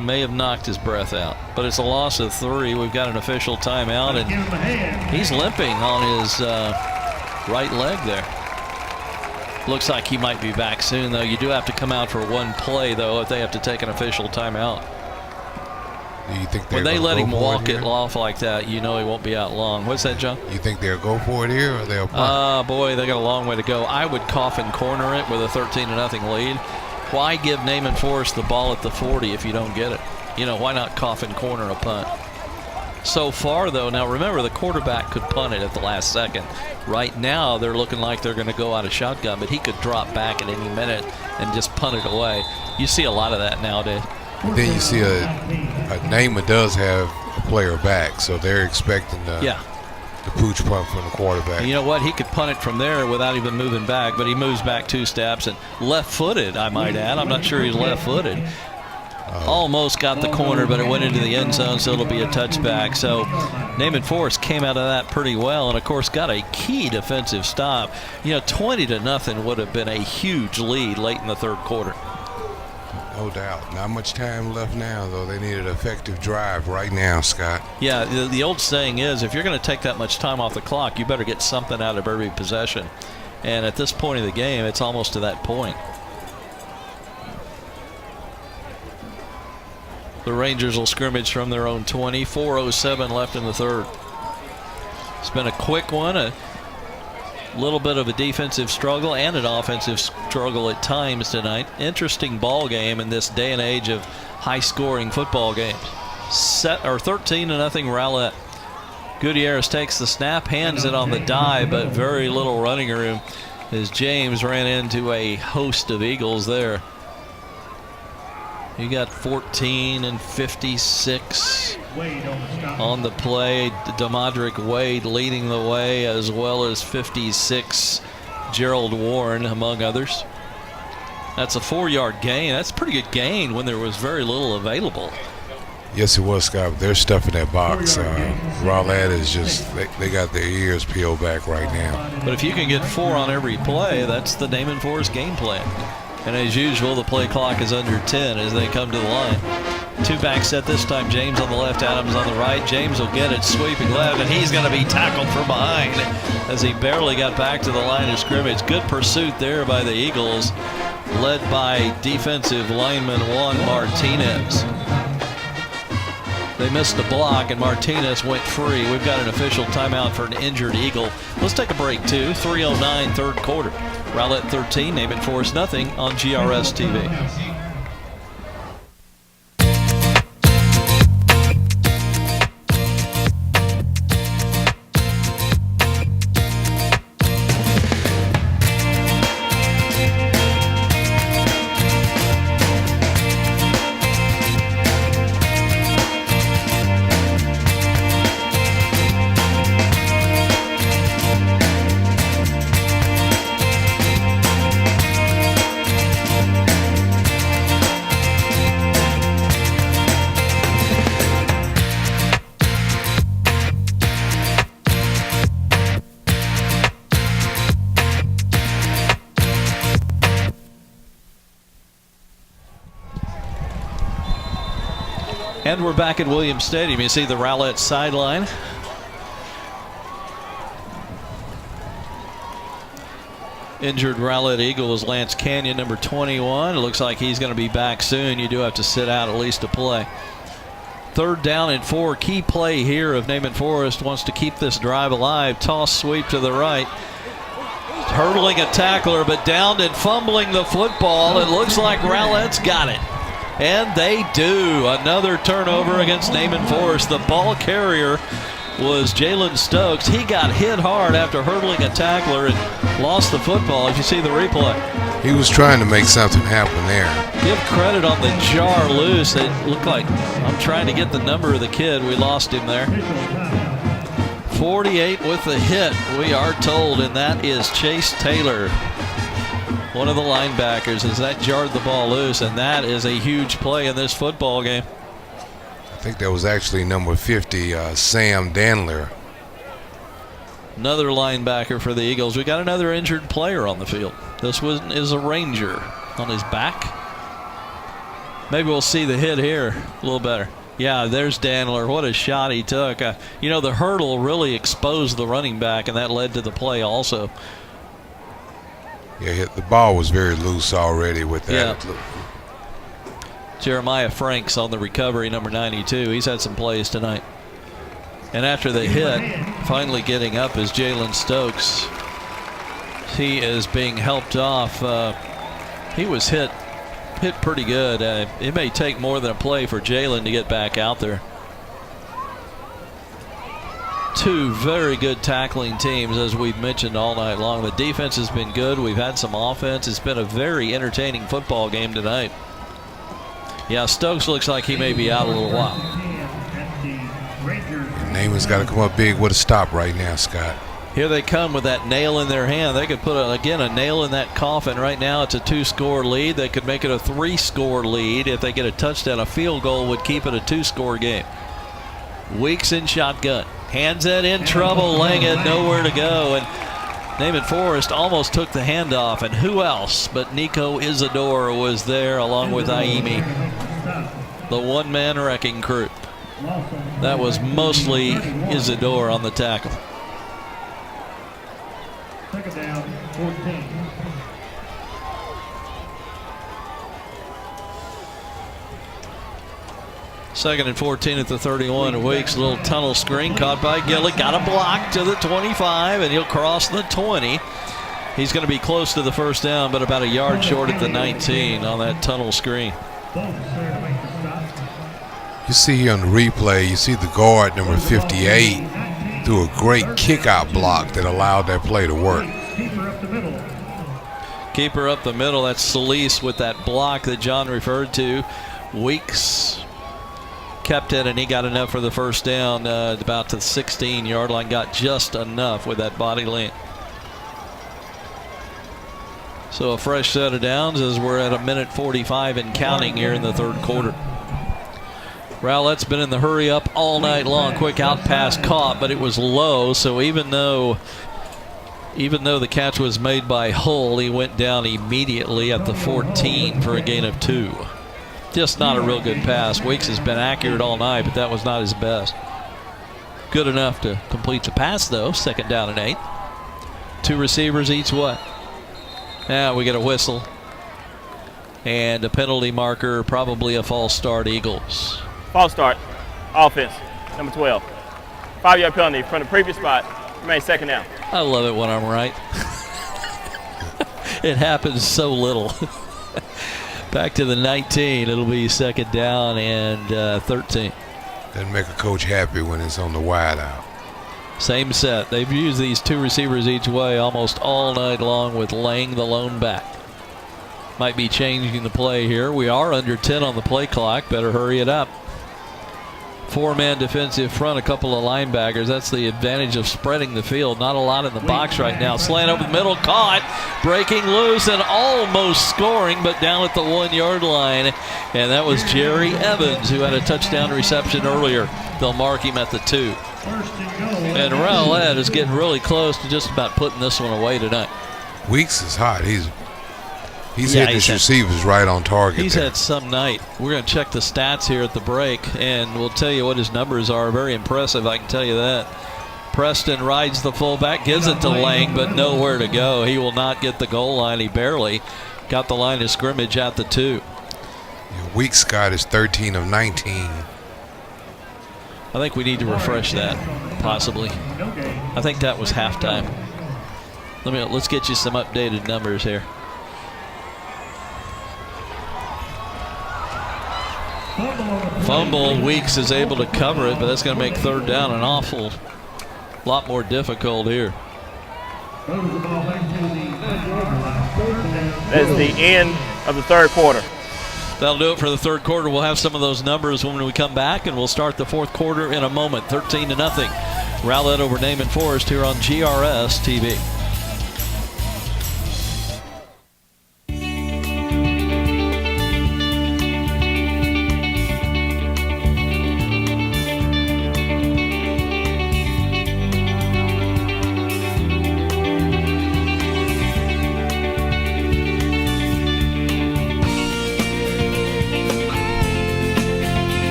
Speaker 2: May have knocked his breath out, but it's a loss of 3. We've got an official timeout, and he's limping on his right leg there. Looks like he might be back soon, though. You do have to come out for one play, though, if they have to take an official timeout.
Speaker 3: Do you think
Speaker 2: when they let him walk it off like that, you know he won't be out long. What's that, John?
Speaker 3: You think they'll go for it here, or they'll punt?
Speaker 2: Boy, they got a long way to go. I would coffin corner it with a 13-0 lead. Why give Naaman Forest the ball at the 40 if you don't get it? You know, why not coffin corner a punt? So far, though, now remember, the quarterback could punt it at the last second. Right now, they're looking like they're going to go out of shotgun, but he could drop back at any minute and just punt it away. You see a lot of that nowadays.
Speaker 3: Then you see a Naaman does have a player back, so they're expecting the pooch punt from the quarterback.
Speaker 2: You know what? He could punt it from there without even moving back, but he moves back 2 steps and left-footed, I might add. I'm not sure he's left-footed. Almost got the corner, but it went into the end zone, so it'll be a touchback. So Naaman Forest came out of that pretty well, and of course got a key defensive stop. You know, 20-0 would have been a huge lead late in the third quarter.
Speaker 3: No doubt. Not much time left now, though. They need an effective drive right now, Scott.
Speaker 2: Yeah, the old saying is, if you're going to take that much time off the clock, you better get something out of every possession. And at this point of the game, it's almost to that point. The Rangers will scrimmage from their own 20. 4:07 left in the third. It's been a quick one, a little bit of a defensive struggle and an offensive struggle at times tonight. Interesting ball game in this day and age of high-scoring football games. 13-0 Rowlett. Gutierrez takes the snap, hands it on the dive, but very little running room as James ran into a host of Eagles there. You got 14 and 56 on the play. Demadrick Wade leading the way, as well as 56 Gerald Warren, among others. That's a 4-yard gain. That's a pretty good gain when there was very little available.
Speaker 3: Yes, it was, Scott. They're stuffing that box. Rowlett is just, they got their ears peeled back right now.
Speaker 2: But if you can get 4 on every play, that's the Naaman Forest game plan. And as usual, the play clock is under 10 as they come to the line. 2-back set this time. James on the left, Adams on the right. James will get it, sweeping left, and he's going to be tackled from behind as he barely got back to the line of scrimmage. Good pursuit there by the Eagles, led by defensive lineman Juan Martinez. They missed the block, and Martinez went free. We've got an official timeout for an injured Eagle. Let's take a break, too. 3:09 third quarter. Rowlett 13, Naaman Forest nothing on GRS TV. And we're back at Williams Stadium. You see the Rowlett sideline. Injured Rowlett Eagles Lance Canyon, number 21. It looks like he's going to be back soon. You do have to sit out at least a play. 3rd down and 4. Key play here of Naaman Forest wants to keep this drive alive. Toss sweep to the right. Hurdling a tackler, but downed and fumbling the football. It looks like Rowlett's got it. And they do. Another turnover against Naaman Forest. The ball carrier was Jalen Stokes. He got hit hard after hurdling a tackler and lost the football, if you see the replay.
Speaker 3: He was trying to make something happen there.
Speaker 2: Give credit on the jar loose. It looked like, I'm trying to get the number of the kid. We lost him there. 48 with the hit, we are told, and that is Chase Taylor, one of the linebackers, as that jarred the ball loose, and that is a huge play in this football game.
Speaker 3: I think that was actually number 50, Sam Danler.
Speaker 2: Another linebacker for the Eagles. We got another injured player on the field. This one is a Ranger on his back. Maybe we'll see the hit here a little better. Yeah, there's Dandler. What a shot he took. The hurdle really exposed the running back, and that led to the play also.
Speaker 3: Yeah, the ball was very loose already with that.
Speaker 2: Yeah. Jeremiah Franks on the recovery, number 92. He's had some plays tonight. And after the hit, finally getting up is Jalen Stokes. He is being helped off. He was hit pretty good. It may take more than a play for Jalen to get back out there. Two very good tackling teams, as we've mentioned all night long. The defense has been good. We've had some offense. It's been a very entertaining football game tonight. Yeah, Stokes looks like he may be out a little while.
Speaker 3: Naaman's got to come up big with a stop right now, Scott.
Speaker 2: Here they come with that nail in their hand. They could put, a nail in that coffin. Right now it's a 2-score lead. They could make it a 3-score lead. If they get a touchdown, a field goal would keep it a 2-score game. Weeks in shotgun. Hands it in trouble. Lang it nowhere to go. And Naaman Forest almost took the handoff. And who else but Nico Isidore was there along with Aimi. The one-man wrecking crew. That was mostly Isidore on the tackle.
Speaker 5: Second down, 14.
Speaker 2: Second and 14 at the 31. Weeks, a little tunnel screen caught by Gillick. Got a block to the 25, and he'll cross the 20. He's going to be close to the first down, but about a yard short at the 19 on that tunnel screen.
Speaker 3: You see here on the replay, you see the guard, number 58, threw a great kick-out block that allowed that play to work.
Speaker 2: Keeper up the middle. That's Solis with that block that John referred to. Weeks kept it, and he got enough for the first down, about the 16-yard line. Got just enough with that body length. So a fresh set of downs as we're at 1:45 and counting here in the third quarter. Rowlett's been in the hurry up all night long. Quick out pass caught, but it was low. So even though the catch was made by Hull, he went down immediately at the 14 for a gain of 2. Just not a real good pass. Weeks has been accurate all night, but that was not his best. Good enough to complete the pass, though. Second down and 8. 2 receivers each way. Now we get a whistle and a penalty marker, probably a false start, Eagles.
Speaker 4: False start, offense, number 12. 5-yard penalty from the previous spot, remains second down.
Speaker 2: I love it when I'm right. It happens so little. Back to the 19, it'll be second down and 13.
Speaker 3: Doesn't make a coach happy when it's on the wide out.
Speaker 2: Same set. They've used these 2 receivers each way almost all night long with Lang the lone back. Might be changing the play here. We are under 10 on the play clock. Better hurry it up. 4-man defensive front, a couple of linebackers. That's the advantage of spreading the field. Not a lot in the box right now. Slant over the middle, caught, breaking loose and almost scoring, but down at the 1-yard line. And that was Jerry Evans, who had a touchdown reception earlier. They'll mark him at the 2. And Rowlett is getting really close to just about putting this one away tonight.
Speaker 3: Weeks is hot. He's hitting his receivers right on target.
Speaker 2: He's had some night. We're going to check the stats here at the break, and we'll tell you what his numbers are. Very impressive, I can tell you that. Preston rides the fullback, gives it to Lang, but nowhere to go. He will not get the goal line. He barely got the line of scrimmage at the 2.
Speaker 3: Weeks got his 13 of 19.
Speaker 2: I think we need to refresh that, possibly. I think that was halftime. Let's get you some updated numbers here. Fumble. Weeks is able to cover it, but that's going to make third down an awful lot more difficult here.
Speaker 4: That's the end of the third quarter.
Speaker 2: That'll do it for the third quarter. We'll have some of those numbers when we come back, and we'll start the fourth quarter in a moment. 13-0. Rowlett over Naaman Forest here on GRS TV.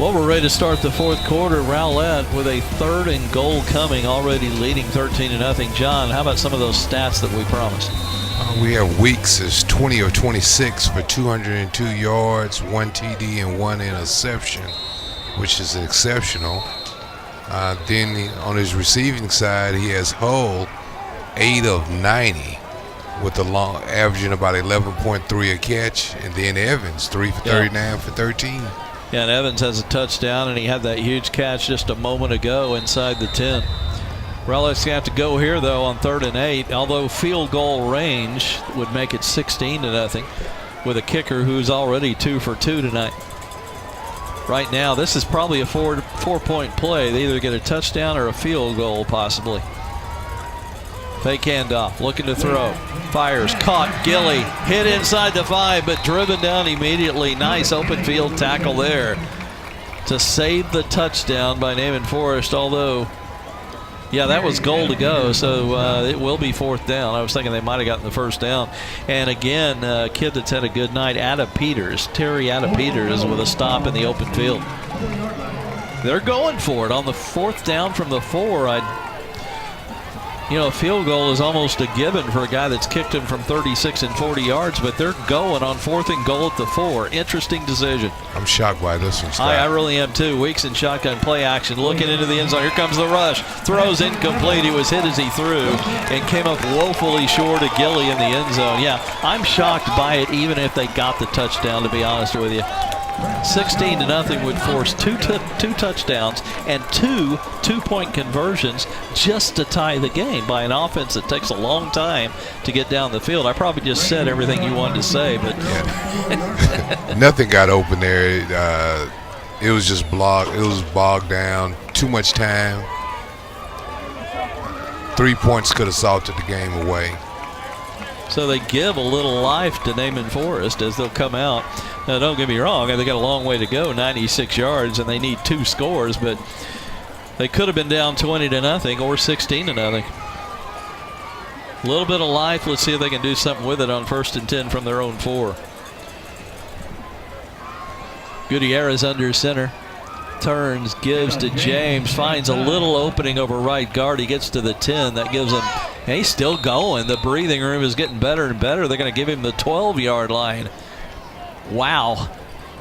Speaker 2: Well, we're ready to start the fourth quarter. Rowlett with a 3rd and goal coming, already leading 13-0. John, how about some of those stats that we promised?
Speaker 3: We have Weeks as 20 of 26 for 202 yards, 1 TD, and 1 interception, which is exceptional. Then on his receiving side, he has Hull 8 of 90 with the long averaging about 11.3 a catch, and then Evans 3 for 39 for 13.
Speaker 2: Yeah, and Evans has a touchdown, and he had that huge catch just a moment ago inside the 10. Rowlett's going to have to go here, though, on 3rd and 8, although field goal range would make it 16-0 with a kicker who's already 2 for 2 tonight. Right now, this is probably a four-point play. They either get a touchdown or a field goal, possibly. Fake handoff, looking to throw. Fires, caught, Gilly, hit inside the 5, but driven down immediately. Nice open field tackle there to save the touchdown by Naaman Forest, although, yeah, that was goal to go, so it will be 4th down. I was thinking they might have gotten the 1st down. And again, a kid that's had a good night, Terry Peters with a stop in the open field. They're going for it on the 4th down from the 4. A field goal is almost a given for a guy that's kicked him from 36 and 40 yards, but they're going on 4th and goal at the 4. Interesting decision.
Speaker 3: I'm shocked by this one, Scott.
Speaker 2: I really am too. Weeks in shotgun play action, looking into the end zone. Here comes the rush. Throws incomplete. He was hit as he threw and came up woefully short of Gilly in the end zone. Yeah, I'm shocked by it, even if they got the touchdown, to be honest with you. 16-0 would force two touchdowns and 2 two-point conversions just to tie the game by an offense that takes a long time to get down the field. I probably just said everything you wanted to say, but
Speaker 3: nothing got open there. It was just blocked. It was bogged down. Too much time. 3 points could have salted the game away.
Speaker 2: So they give a little life to Naaman Forest as they'll come out. Now, don't get me wrong, they got a long way to go, 96 yards, and they need 2 scores, but they could have been down 20-0 or 16-0. A little bit of life. Let's see if they can do something with it on 1st and 10 from their own 4. Gutierrez under center. Turns, gives to James, finds a little opening over right guard. He gets to the 10. That gives him, he's still going. The breathing room is getting better and better. They're going to give him the 12-yard line. Wow.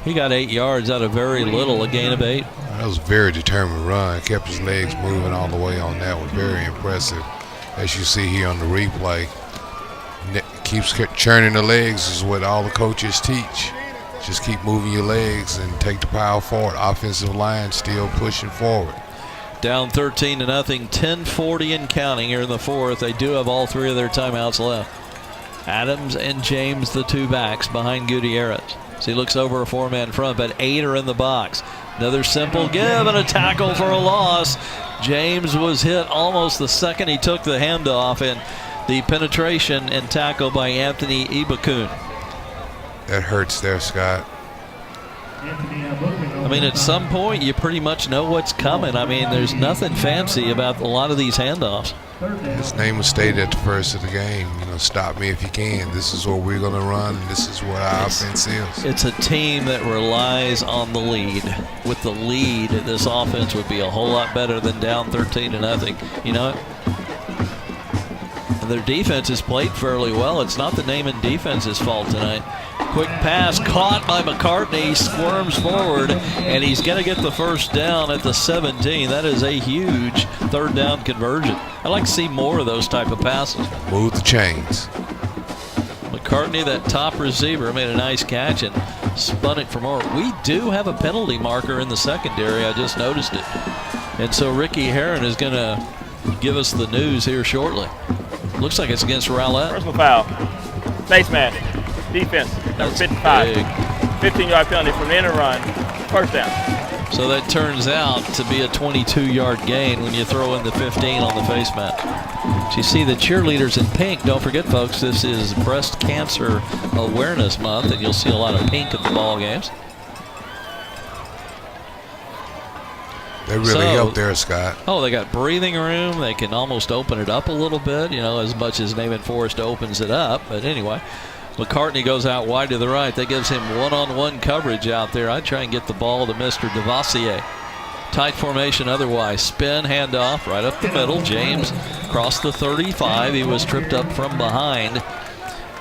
Speaker 2: He got 8 yards out of very little, a gain of 8.
Speaker 3: That was a very determined run. Kept his legs moving all the way on that one. Very impressive. As you see here on the replay, keeps churning the legs is what all the coaches teach. Just keep moving your legs and take the power forward. Offensive line still pushing forward.
Speaker 2: Down 13-0, 10:40 and counting here in the 4th. They do have all 3 of their timeouts left. Adams and James, the 2 backs behind Gutierrez. So he looks over a 4-man front, but 8 are in the box. Another simple give and a tackle for a loss. James was hit almost the second he took the handoff, and the penetration and tackle by Anthony Ibakun.
Speaker 3: That hurts there, Scott.
Speaker 2: I mean, at some point, you pretty much know what's coming. I mean, there's nothing fancy about a lot of these handoffs.
Speaker 3: His name was stated at the first of the game. Stop me if you can. This is what we're going to run. This is what our offense is.
Speaker 2: It's a team that relies on the lead. With the lead, this offense would be a whole lot better than down 13-0. You know, and their defense has played fairly well. It's not the Naaman defense's fault tonight. Quick pass caught by McCartney, squirms forward, and he's going to get the 1st down at the 17. That is a huge 3rd down conversion. I'd like to see more of those type of passes.
Speaker 3: Move the chains.
Speaker 2: McCartney, that top receiver, made a nice catch and spun it for more. We do have a penalty marker in the secondary. I just noticed it. And so Ricky Heron is going to give us the news here shortly. Looks like it's against Rowlett.
Speaker 4: Personal foul. Face mask. Defense. Number 55. 15-yard penalty from the end of run. 1st down.
Speaker 2: So that turns out to be a 22-yard gain when you throw in the 15 on the face mask. So you see the cheerleaders in pink. Don't forget, folks, this is Breast Cancer Awareness Month, and you'll see a lot of pink at the ball games.
Speaker 3: They really helped there, Scott.
Speaker 2: Oh, they got breathing room. They can almost open it up a little bit, as much as Naaman Forest opens it up. But anyway, McCartney goes out wide to the right. That gives him one-on-one coverage out there. I'd try and get the ball to Mr. Devassier. Tight formation otherwise. Spin, handoff, right up the middle. James crossed the 35. He was tripped up from behind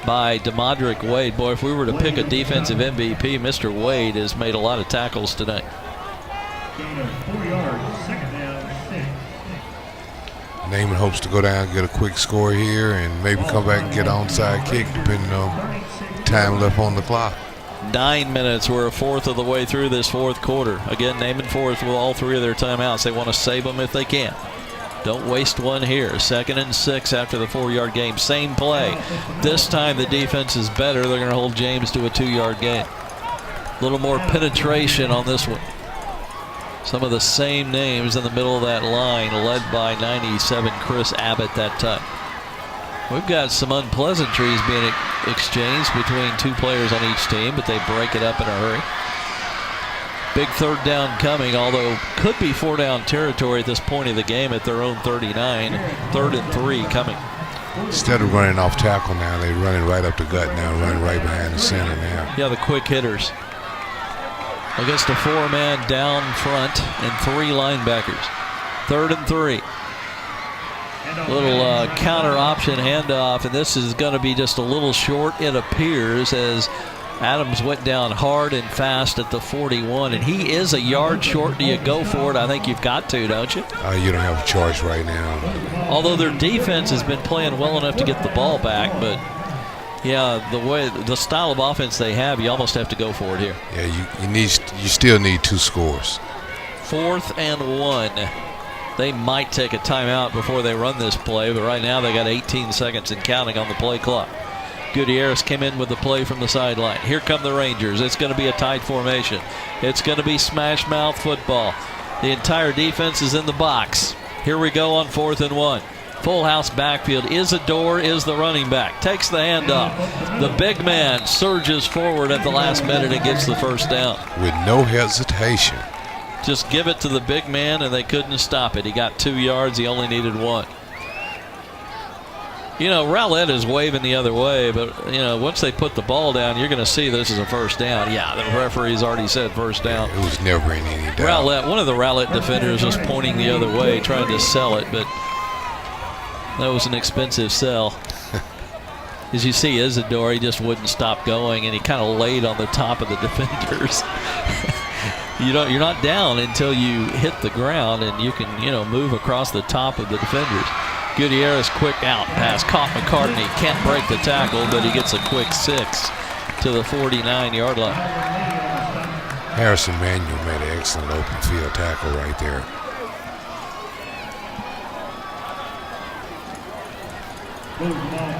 Speaker 2: by DeModrick Wade. Boy, if we were to pick a defensive MVP, Mr. Wade has made a lot of tackles tonight.
Speaker 5: Gain of 4 yards, second down, 6.
Speaker 3: Naaman hopes to go down, get a quick score here, and maybe come back and get an onside kick, depending on time left on the clock.
Speaker 2: 9 minutes. We're a fourth of the way through this fourth quarter. Again, Naaman Forest with all 3 of their timeouts. They want to save them if they can. Don't waste one here. 2nd and 6 after the 4-yard game. Same play. This time the defense is better. They're going to hold James to a 2-yard gain. A little more penetration on this one. Some of the same names in the middle of that line, led by 97 Chris Abbott that time. We've got some unpleasantries being exchanged between 2 players on each team, but they break it up in a hurry. Big 3rd down coming, although could be 4-down territory at this point of the game at their own 39. 3rd and 3 coming.
Speaker 3: Instead of running off tackle now, they're running right up the gut now, running right behind the center now.
Speaker 2: Yeah, the quick hitters. Against a 4-man down front and 3 linebackers. 3rd and 3. Little counter option handoff, and this is going to be just a little short, it appears, as Adams went down hard and fast at the 41, and he is a yard short. Do you go for it? I think you've got to, don't you?
Speaker 3: You don't have a choice right now.
Speaker 2: Although their defense has been playing well enough to get the ball back, but yeah, the style of offense they have, you almost have to go for it here.
Speaker 3: Yeah, you still need 2 scores.
Speaker 2: 4th and 1. They might take a timeout before they run this play, but right now they got 18 seconds and counting on the play clock. Gutierrez came in with the play from the sideline. Here come the Rangers. It's going to be a tight formation. It's going to be smash mouth football. The entire defense is in the box. Here we go on 4th and 1. Full house backfield. Isidore is the running back. Takes the handoff. The big man surges forward at the last minute and gets the 1st down.
Speaker 3: With no hesitation.
Speaker 2: Just give it to the big man, and they couldn't stop it. He got 2 yards. He only needed 1. You know, Rowlett is waving the other way, but, you know, once they put the ball down, you're going to see this is a 1st down. Yeah, the referee's already said 1st down.
Speaker 3: It was never in any doubt.
Speaker 2: Rowlett, one of the Rowlett defenders was pointing the other way, trying to sell it, but that was an expensive sell. As you see, Isidore, he just wouldn't stop going, and he kind of laid on the top of the defenders. You're not down until you hit the ground, and you can, you know, move across the top of the defenders. Gutierrez, quick out pass, caught McCartney, can't break the tackle, but he gets a quick 6 to the 49-yard line.
Speaker 3: Harrison Manuel made an excellent open field tackle right there.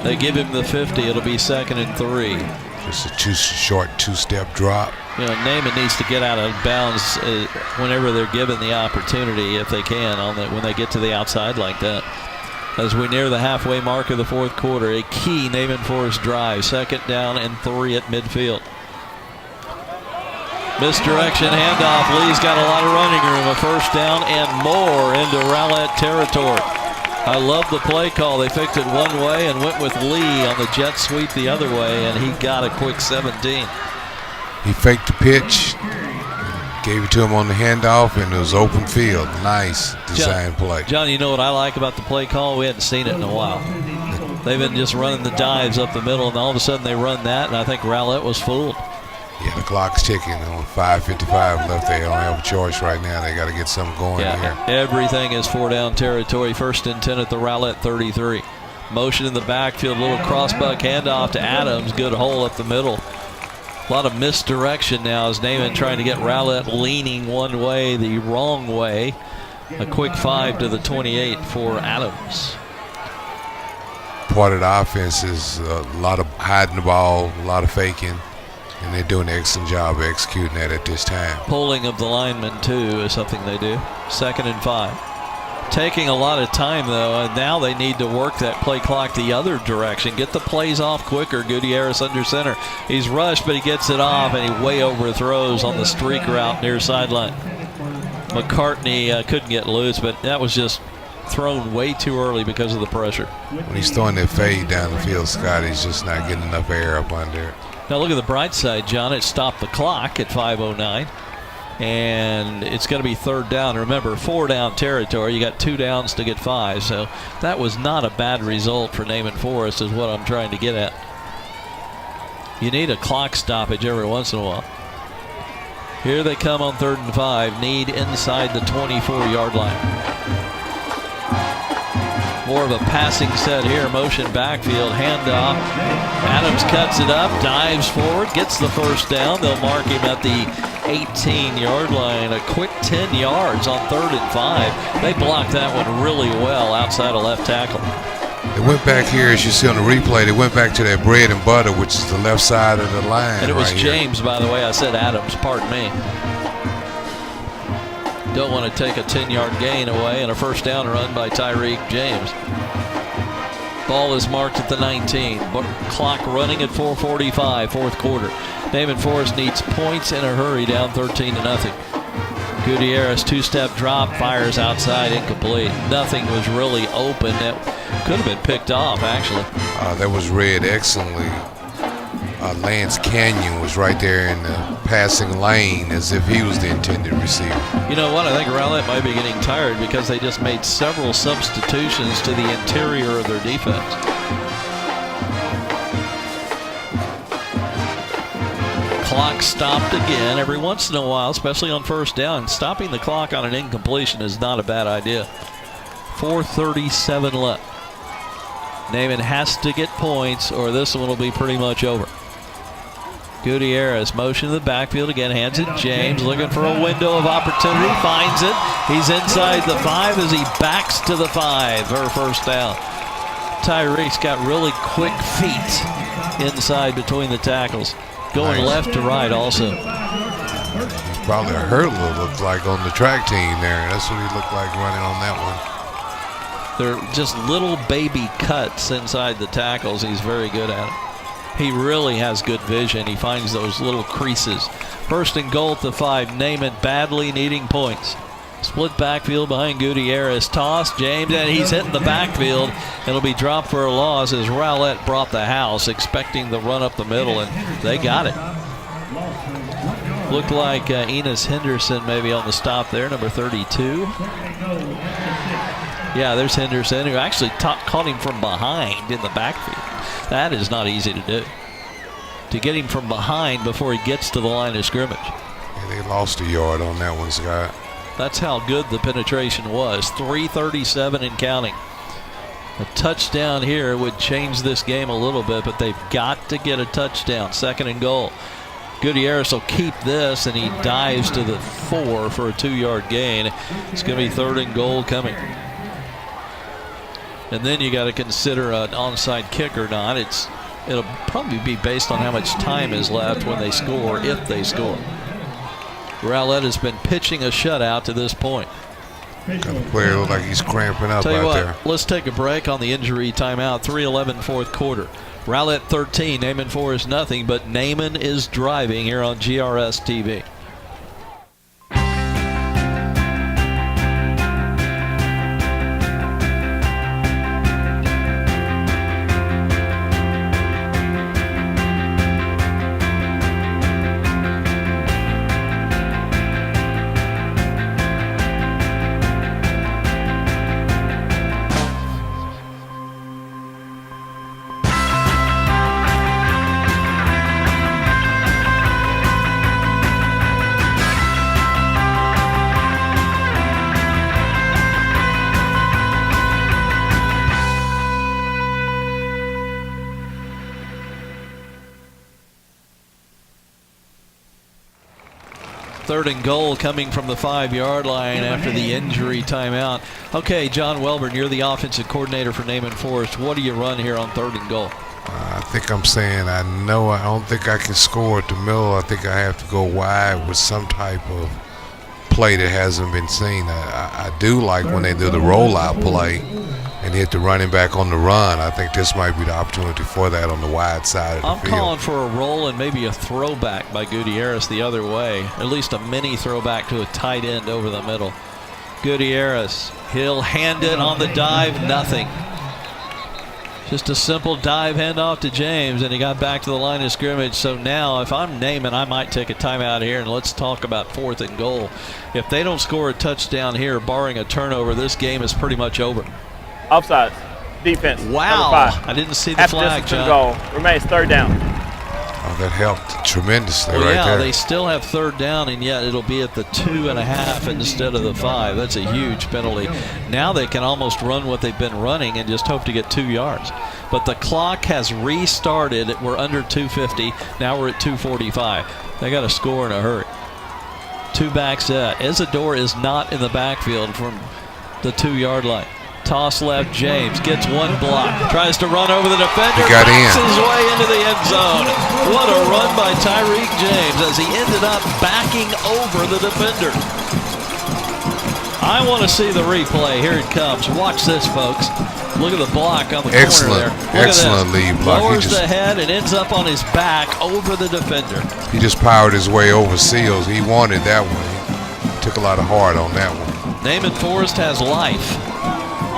Speaker 2: They give him the 50. It'll be 2nd and 3.
Speaker 3: Just a short 2-step drop.
Speaker 2: You know, Naaman needs to get out of bounds whenever they're given the opportunity, if they can, when they get to the outside like that. As we near the halfway mark of the 4th quarter, a key Naaman Forest drive. 2nd down and 3 at midfield. Misdirection handoff. Lee's got a lot of running room. A 1st down and more into Rowlett territory. I love the play call. They faked it one way and went with Lee on the jet sweep the other way, and he got a quick 17.
Speaker 3: He faked the pitch, gave it to him on the handoff, and it was open field. Nice design play.
Speaker 2: John, you know what I like about the play call? We hadn't seen it in a while. They've been just running the dives up the middle, and all of a sudden they run that, and I think Rowlett was fooled.
Speaker 3: Yeah, the clock's ticking on 5:55 left. They don't have a choice right now. They got to get something going here.
Speaker 2: Everything is 4-down territory. 1st and 10 at the Rowlett 33. Motion in the backfield, little crossbuck handoff to Adams. Good hole up the middle. A lot of misdirection now as Naaman trying to get Rowlett leaning one way, the wrong way. A quick 5 to the 28 for Adams.
Speaker 3: Part of the offense is a lot of hiding the ball, a lot of faking. And they're doing an excellent job of executing that at this time.
Speaker 2: Pulling of the linemen, too, is something they do. 2nd and 5. Taking a lot of time, though, and now they need to work that play clock the other direction. Get the plays off quicker. Gutierrez under center. He's rushed, but he gets it off, and he way overthrows on the streak route near sideline. McCartney couldn't get loose, but that was just thrown way too early because of the pressure.
Speaker 3: When he's throwing that fade down the field, Scott, he's just not getting enough air up under it.
Speaker 2: Now look at the bright side, John. It stopped the clock at 5:09. And it's going to be 3rd down. Remember, 4-down territory. You got 2 downs to get 5. So that was not a bad result for Naaman Forest is what I'm trying to get at. You need a clock stoppage every once in a while. Here they come on 3rd and 5. Need inside the 24-yard line. More of a passing set here. Motion backfield, handoff. Adams cuts it up, dives forward, gets the 1st down. They'll mark him at the 18-yard line. A quick 10 yards on 3rd and 5. They blocked that one really well outside of left tackle.
Speaker 3: They went back here, as you see on the replay, they went back to that bread and butter, which is the left side of the line.
Speaker 2: And it was
Speaker 3: right
Speaker 2: James,
Speaker 3: here.
Speaker 2: by the way. I said Adams, pardon me. Don't want to take a 10-yard gain away, and a 1st down run by Tyreek James. Ball is marked at the 19. Clock running at 4:45, 4th quarter. Naaman Forest needs points in a hurry, down 13-0. Gutierrez 2-step drop, fires outside, incomplete. Nothing was really open. That could have been picked off, actually.
Speaker 3: That was read excellently. Lance Canyon was right there in the passing lane as if he was the intended receiver.
Speaker 2: You know what? I think Rowlett might be getting tired because they just made several substitutions to the interior of their defense. Clock stopped again. Every once in a while, especially on 1st down, stopping the clock on an incompletion is not a bad idea. 4:37 left. Naaman has to get points or this one will be pretty much over. Gutierrez motion to the backfield again, hands it James, looking for a window of opportunity, finds it. He's inside the 5 as he backs to the 5 for 1st down. Tyreek's got really quick feet inside between the tackles, going left to right also.
Speaker 3: He's probably a hurdler, looked like, on the track team there. That's what he looked like running on that one.
Speaker 2: They're just little baby cuts inside the tackles. He's very good at it. He really has good vision. He finds those little creases. 1st and goal at the 5. Naaman badly needing points. Split backfield behind Gutierrez. Toss, James, and he's hitting the backfield. It'll be dropped for a loss as Rowlett brought the house, expecting the run up the middle, and they got it. Looked like Enos Henderson maybe on the stop there, number 32. Yeah, there's Henderson, who actually caught him from behind in the backfield. That is not easy to do. To get him from behind before he gets to the line of scrimmage.
Speaker 3: Yeah, they lost a yard on that one, Scott.
Speaker 2: That's how good the penetration was. 3:37 and counting. A touchdown here would change this game a little bit, but they've got to get a touchdown. 2nd and goal. Gutierrez will keep this, and he dives to the 4 for a 2-yard gain. It's going to be 3rd and goal coming. And then you got to consider an onside kick or not. It'll probably be based on how much time is left when they score, if they score. Rowlett has been pitching a shutout to this point.
Speaker 3: Kind of player look like he's cramping up
Speaker 2: Tell you
Speaker 3: out
Speaker 2: what,
Speaker 3: there.
Speaker 2: let's take a break on the injury timeout. 3:11 4th quarter. Rowlett 13, Naaman Forest nothing, but Naaman is driving here on GRS TV. Third and goal coming from the 5-yard line after the injury timeout. Okay, John Welborn, you're the offensive coordinator for Naaman Forest. What do you run here on 3rd and goal?
Speaker 3: I think I'm saying I don't think I can score at the middle. I think I have to go wide with some type of play that hasn't been seen. I do like when they do the rollout play and hit the running back on the run. I think this might be the opportunity for that on the wide side of the field.
Speaker 2: I'm calling for a roll and maybe a throwback by Gutierrez the other way, at least a mini throwback to a tight end over the middle. Gutierrez, he'll hand it on the dive, nothing. Just a simple dive handoff to James, and he got back to the line of scrimmage. So now, if I'm Naaman, I might take a timeout here, and let's talk about 4th and goal. If they don't score a touchdown here, barring a turnover, this game is pretty much over.
Speaker 4: Offsides. Defense.
Speaker 2: Wow.
Speaker 4: Number 5.
Speaker 2: I didn't see the
Speaker 4: Half
Speaker 2: flag,
Speaker 4: distance to the
Speaker 2: John.
Speaker 4: goal. Remains 3rd down.
Speaker 3: Oh, that helped tremendously
Speaker 2: Well,
Speaker 3: right
Speaker 2: yeah,
Speaker 3: there.
Speaker 2: they still have 3rd down, and yet it'll be at the 2.5 instead of the 5. That's a huge penalty. Now they can almost run what they've been running and just hope to get 2 yards. But the clock has restarted. We're under 2:50. Now we're at 2:45. They got to score in a hurry. 2-back set. Isidore is not in the backfield from the 2-yard line. Toss left, James gets one block, tries to run over the defender,
Speaker 3: He got
Speaker 2: backs
Speaker 3: in.
Speaker 2: his way into the end zone. What a run by Tyreek James as he ended up backing over the defender. I want to see the replay. Here it comes. Watch this, folks. Look at the block on the
Speaker 3: Excellent,
Speaker 2: corner there. Look
Speaker 3: excellent
Speaker 2: at this.
Speaker 3: lead block. He
Speaker 2: Lowers
Speaker 3: just-
Speaker 2: the head and ends up on his back over the defender.
Speaker 3: He just powered his way over Seals. He wanted that one. He took a lot of heart on that one.
Speaker 2: Naaman Forest has life.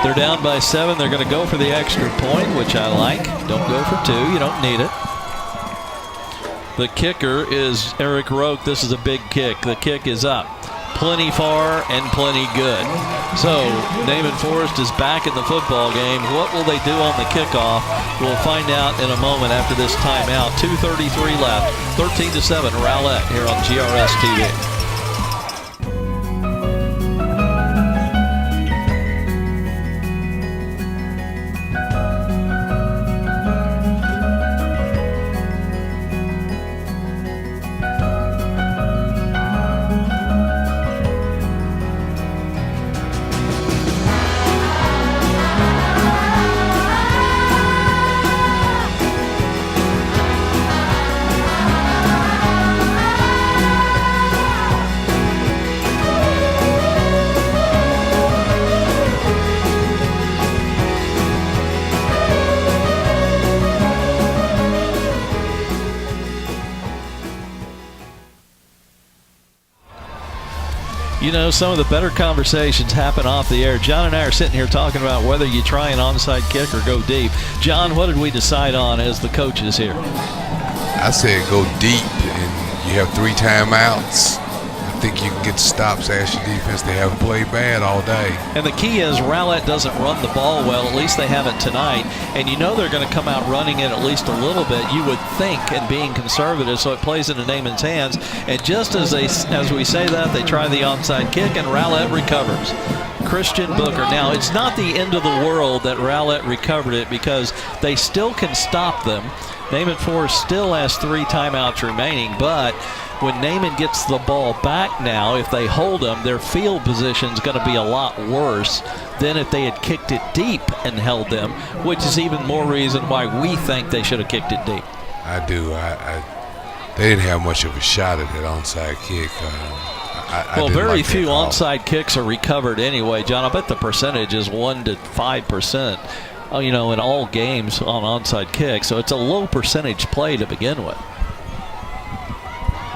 Speaker 2: They're down by 7. They're going to go for the extra point, which I like. Don't go for 2. You don't need it. The kicker is Eric Roque. This is a big kick. The kick is up. Plenty far and plenty good. So Naaman Forest is back in the football game. What will they do on the kickoff? We'll find out in a moment after this timeout. 2:33 left. 13-7. Rowlett here on GRS TV. You know, some of the better conversations happen off the air. John and I are sitting here talking about whether you try an onside kick or go deep. John, what did we decide on as the coaches here?
Speaker 3: I said go deep, and you have 3 timeouts. I think you can get stops. Ask your defense. They haven't played bad all day.
Speaker 2: And the key is Rowlett doesn't run the ball well. At least they haven't tonight. And you know they're going to come out running it at least a little bit, you would think, and being conservative, so it plays into Naaman's hands. And just as we say that, they try the onside kick, and Rowlett recovers. Christian Booker. Now, it's not the end of the world that Rowlett recovered it because they still can stop them. Naaman Forest still has 3 timeouts remaining, but when Naaman gets the ball back now, if they hold them, their field position is going to be a lot worse than if they had kicked it deep and held them, which is even more reason why we think they should have kicked it deep.
Speaker 3: I do. They didn't have much of a shot at that onside kick.
Speaker 2: Well, very
Speaker 3: like
Speaker 2: few
Speaker 3: that call.
Speaker 2: onside kicks are recovered anyway, John. I bet the percentage is 1 to 5%. You know, in all games on onside kicks, so it's a low percentage play to begin with.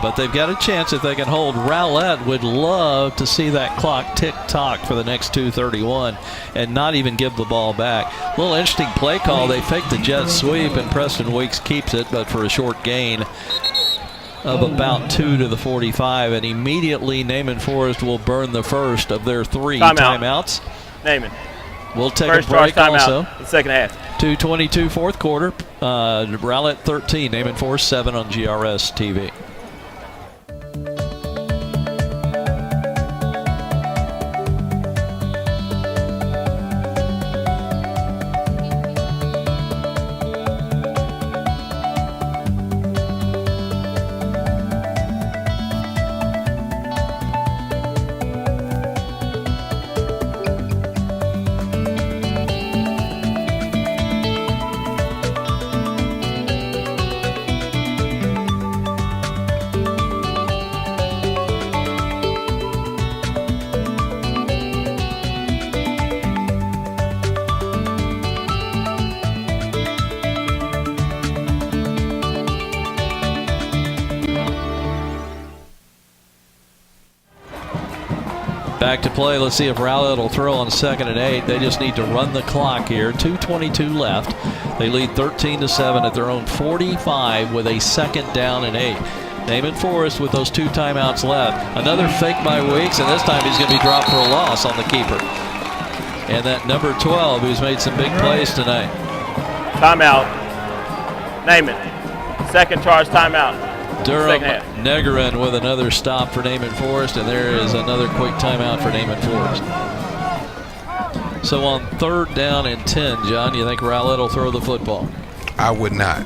Speaker 2: But they've got a chance if they can hold. Rowlett would love to see that clock tick-tock for the next 2:31 and not even give the ball back. A little interesting play call. They fake the jet sweep, and Preston Weeks keeps it, but for a short gain of about 2 to the 45. And immediately Naaman Forest will burn the first of their 3 timeouts.
Speaker 4: Naaman.
Speaker 2: We'll take
Speaker 4: First
Speaker 2: a break
Speaker 4: charge timeout
Speaker 2: also.
Speaker 4: in the second half.
Speaker 2: 2:22 fourth quarter. Rowlett 13, Naaman Forest 7 on GRS TV. Back to play. Let's see if Rowlett will throw on 2nd and 8. They just need to run the clock here. 2:22 left. They lead 13-7 at their own 45 with a 2nd down and 8. Naaman Forest with those 2 timeouts left. Another fake by Weeks, and this time he's going to be dropped for a loss on the keeper. And that number 12, who's made some big plays tonight.
Speaker 4: Timeout. Naaman. 2nd charge timeout.
Speaker 2: Durham Negarin with another stop for Naaman Forest, and there is another quick timeout for Naaman Forest. So on 3rd down and 10, John, you think Rowlett will throw the football?
Speaker 3: I would not.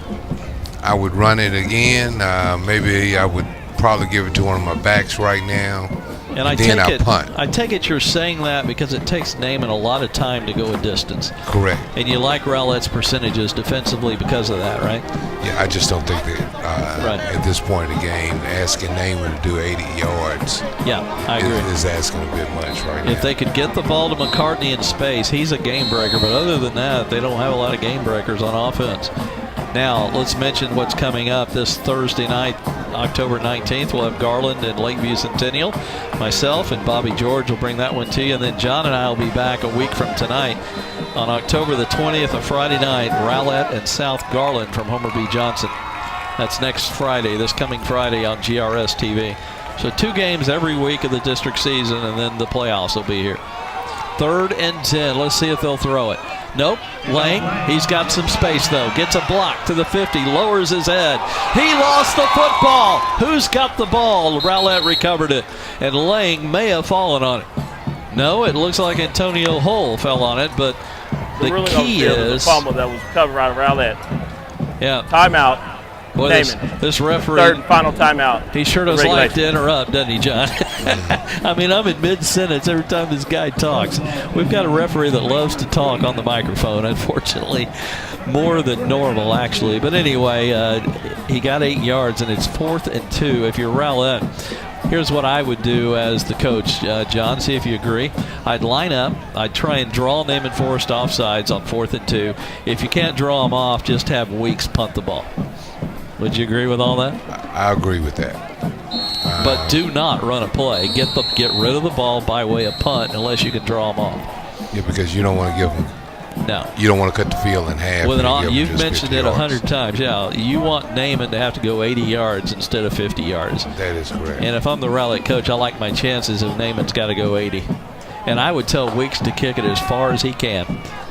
Speaker 3: I would run it again. Maybe I would probably give it to one of my backs right now.
Speaker 2: And I take it you're saying that because it takes Naaman a lot of time to go a distance.
Speaker 3: Correct.
Speaker 2: And you like Rowlett's percentages defensively because of that, right?
Speaker 3: Yeah, I just don't think that at this point in the game, asking Naaman to do 80 yards
Speaker 2: I agree.
Speaker 3: Is asking a bit much right now.
Speaker 2: If they could get the ball to McCartney in space, he's a game breaker. But other than that, they don't have a lot of game breakers on offense. Now, let's mention what's coming up this Thursday night, October 19th. We'll have Garland and Lakeview Centennial. Myself and Bobby George will bring that one to you. And then John and I will be back a week from tonight on October the 20th, a Friday night, Rowlett and South Garland from Homer B. Johnson. That's next Friday, this coming Friday on GRS TV. So 2 games every week of the district season, and then the playoffs will be here. 3rd and 10. Let's see if they'll throw it. Nope. Lang, he's got some space, though. Gets a block to the 50, lowers his head. He lost the football. Who's got the ball? Rowlett recovered it, and Lang may have fallen on it. No, it looks like Antonio Hull fell on it, but the key is
Speaker 4: the fumble that was covered out of Rowlett.
Speaker 2: Yeah.
Speaker 4: Timeout.
Speaker 2: Boy, this referee.
Speaker 4: 3rd and final timeout.
Speaker 2: He sure does like to interrupt, doesn't he, John? I mean, I'm in mid-sentence every time this guy talks. We've got a referee that loves to talk on the microphone, unfortunately. More than normal, actually. But anyway, he got 8 yards, and it's 4th and 2. If you're Rowlett, here's what I would do as the coach, John, see if you agree. I'd line up. I'd try and draw Naaman Forest offsides on 4th and 2. If you can't draw them off, just have Weeks punt the ball. Would you agree with all that?
Speaker 3: I agree with that.
Speaker 2: But do not run a play. Get rid of the ball by way of punt unless you can draw them off.
Speaker 3: Yeah, because you don't want to give them.
Speaker 2: No.
Speaker 3: You don't want to cut the field in half.
Speaker 2: You've mentioned it 100 times. Yeah, you want Naaman to have to go 80 yards instead of 50 yards.
Speaker 3: That is correct.
Speaker 2: And if I'm the Rowlett coach, I like my chances if Naaman's got to go 80. And I would tell Weeks to kick it as far as he can.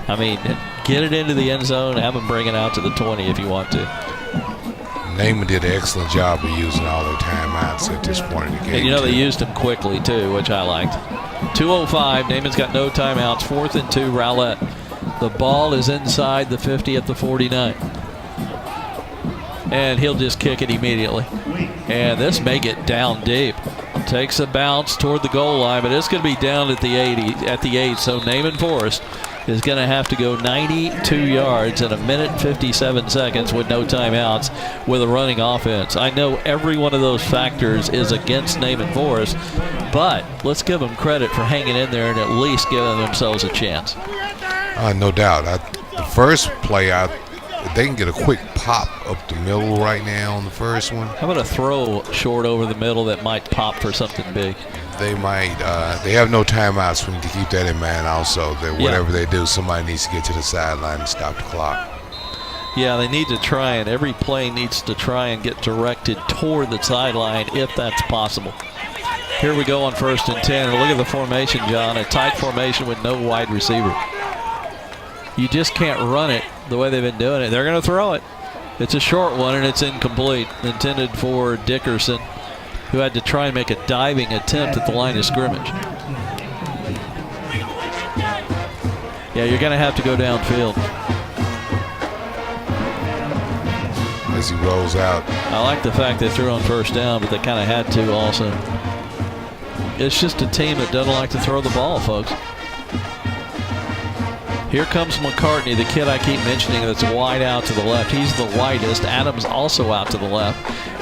Speaker 2: I mean, get it into the end zone, have him bring it out to the 20 if you want to.
Speaker 3: Naaman did an excellent job of using all their timeouts at this point in the game.
Speaker 2: And they used them quickly too, which I liked. 2:05. Naaman's got no timeouts. 4th and 2. Rowlett. The ball is inside the 50 at the 49. And he'll just kick it immediately. And this may get down deep. Takes a bounce toward the goal line, but it's going to be down at the 8. So Naaman Forest is going to have to go 92 yards in 1:57 seconds with no timeouts with a running offense. I know every one of those factors is against Naaman Forest, but let's give them credit for hanging in there and at least giving themselves a chance.
Speaker 3: No doubt. The first play, they can get a quick pop up the middle right now on the first one.
Speaker 2: How about a throw short over the middle that might pop for something big?
Speaker 3: They might. They have no timeouts. We need to keep that in mind also, that whatever they do, somebody needs to get to the sideline and stop the clock.
Speaker 2: Yeah, they need to try, and every play needs to try and get directed toward the sideline if that's possible. Here we go on 1st and 10. And look at the formation, John. A tight formation with no wide receiver. You just can't run it the way they've been doing it. They're going to throw it. It's a short one, and it's incomplete. Intended for Dickerson, who had to try and make a diving attempt at the line of scrimmage. Yeah, you're going to have to go downfield.
Speaker 3: As he rolls out.
Speaker 2: I like the fact they threw on 1st down, but they kind of had to also. It's just a team that doesn't like to throw the ball, folks. Here comes McCartney, the kid I keep mentioning that's wide out to the left. He's the widest. Adams also out to the left.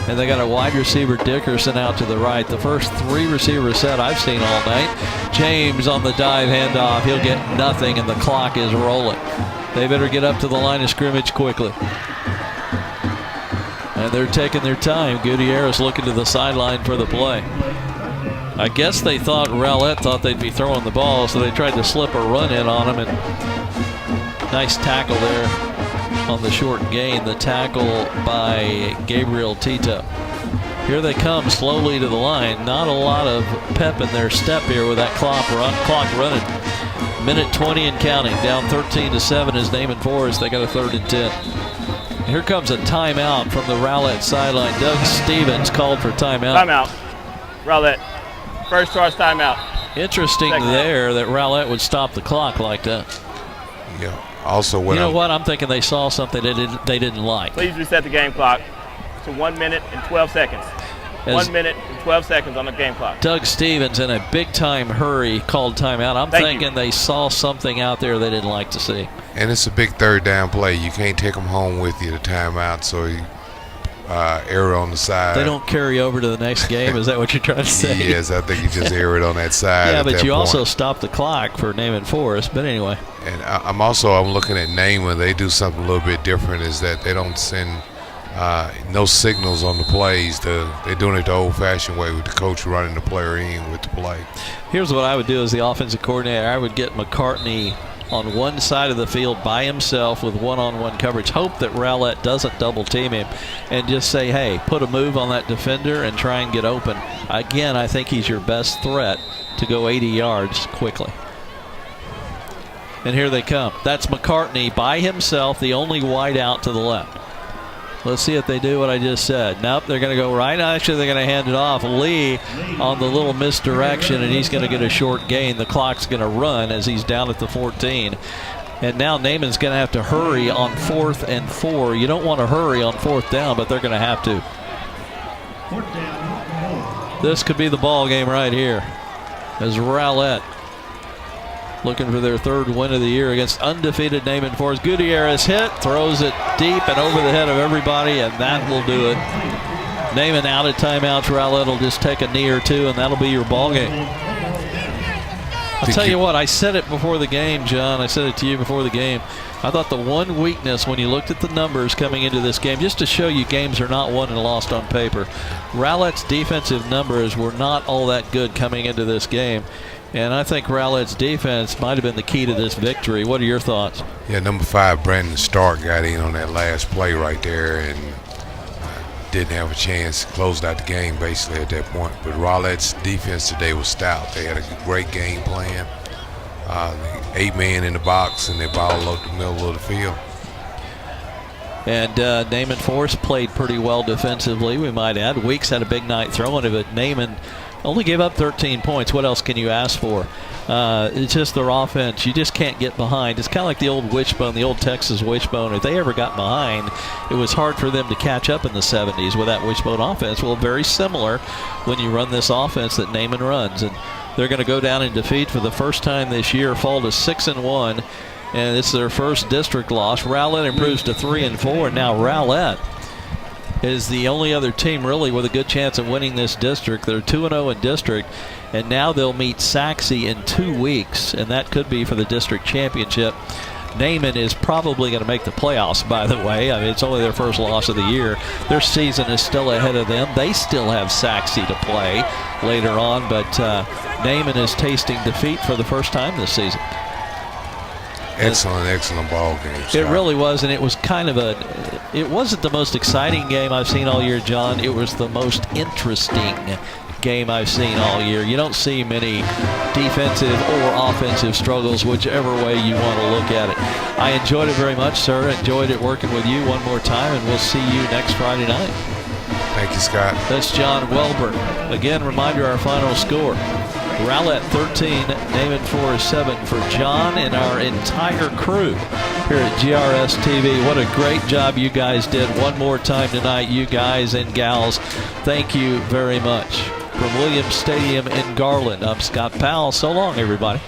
Speaker 2: And they got a wide receiver, Dickerson, out to the right. The first 3 receiver set I've seen all night. James on the dive handoff. He'll get nothing, and the clock is rolling. They better get up to the line of scrimmage quickly. And they're taking their time. Gutierrez looking to the sideline for the play. I guess they thought Rowlett thought they'd be throwing the ball, so they tried to slip a run in on him. And nice tackle there on the short gain. The tackle by Gabriel Tito. Here they come slowly to the line. Not a lot of pep in their step here with that clock running. Minute 20 and counting. Down 13-7 is Naaman Forest. They got a 3rd and 10. Here comes a timeout from the Rowlett sideline. Doug Stevens called for timeout.
Speaker 4: Timeout. Rowlett. First charge timeout.
Speaker 2: Interesting there that Rowlett would stop the clock like that.
Speaker 3: Yeah. Also,
Speaker 2: you know what? I'm thinking they saw something they didn't like.
Speaker 4: Please reset the game clock to 1 minute and 12 seconds. 1 minute and 12 seconds on the game clock.
Speaker 2: Doug Stevens in a big-time hurry called timeout. I'm thinking they saw something out there they didn't like to see.
Speaker 3: And it's a big 3rd down play. You can't take them home with you to timeout, so you err on the side.
Speaker 2: They don't carry over to the next game. Is that what you're trying to say?
Speaker 3: Yes, I think you just err it on that side.
Speaker 2: Yeah, but you
Speaker 3: point.
Speaker 2: also stop the clock for Naaman Forest. But anyway.
Speaker 3: And I'm looking at Naaman. They do something a little bit different. Is that they don't send no signals on the plays. They're doing it the old-fashioned way with the coach running the player in with the play.
Speaker 2: Here's what I would do as the offensive coordinator. I would get McCartney on one side of the field by himself with one-on-one coverage. Hope that Rowlett doesn't double team him and just say, hey, put a move on that defender and try and get open. Again, I think he's your best threat to go 80 yards quickly. And here they come. That's McCartney by himself, the only wide out to the left. Let's see if they do what I just said. Nope, they're going to go right. Actually, they're going to hand it off. Lee on the little misdirection, and he's going to get a short gain. The clock's going to run as he's down at the 14. And now Naaman's going to have to hurry on 4th and 4. You don't want to hurry on 4th down, but they're going to have to.
Speaker 5: 4th down.
Speaker 2: This could be the ball game right here as Rowlett looking for their 3rd win of the year against undefeated Naaman Forest. Gutierrez hit, throws it deep and over the head of everybody, and that will do it. Naaman out of timeouts. Rowlett will just take a knee or two, and that'll be your ball game. I'll tell you what, I said it before the game, John. I said it to you before the game. I thought the one weakness when you looked at the numbers coming into this game, just to show you games are not won and lost on paper, Rowlett's defensive numbers were not all that good coming into this game. And I think Rowlett's defense might have been the key to this victory. What are your thoughts?
Speaker 3: Yeah, number 5, Brandon Stark got in on that last play right there and didn't have a chance. Closed out the game basically at that point. But Rowlett's defense today was stout. They had a great game plan. 8 men in the box, and they balled up the middle of the field.
Speaker 2: And Naaman Forest played pretty well defensively, we might add. Weeks had a big night throwing it, but Naaman only gave up 13 points. What else can you ask for? It's just their offense. You just can't get behind. It's kind of like the old wishbone, the old Texas wishbone. If they ever got behind, it was hard for them to catch up in the 70s with that wishbone offense. Well, very similar when you run this offense that Naaman runs. And they're going to go down in defeat for the first time this year, fall to 6-1. And it's their first district loss. Rowlett improves to 3-4. And now Rowlett is the only other team really with a good chance of winning this district. They're 2-0 in district, and now they'll meet Saxe in 2 weeks, and that could be for the district championship. Naaman is probably going to make the playoffs, by the way. I mean, it's only their first loss of the year. Their season is still ahead of them. They still have Saxe to play later on, but Naaman is tasting defeat for the first time this season.
Speaker 3: Excellent ball game, Scott.
Speaker 2: It really was, and it was kind of it wasn't the most exciting game I've seen all year, John. It was the most interesting game I've seen all year. You don't see many defensive or offensive struggles, whichever way you want to look at it. I enjoyed it very much, sir. Enjoyed it working with you one more time, and we'll see you next Friday night.
Speaker 3: Thank you, Scott.
Speaker 2: That's John Welber. Again, reminder our final score. Rowlett 13, Naaman Forest 7 for John and our entire crew here at GRS TV. What a great job you guys did one more time tonight, you guys and gals. Thank you very much. From Williams Stadium in Garland, I'm Scott Powell. So long, everybody.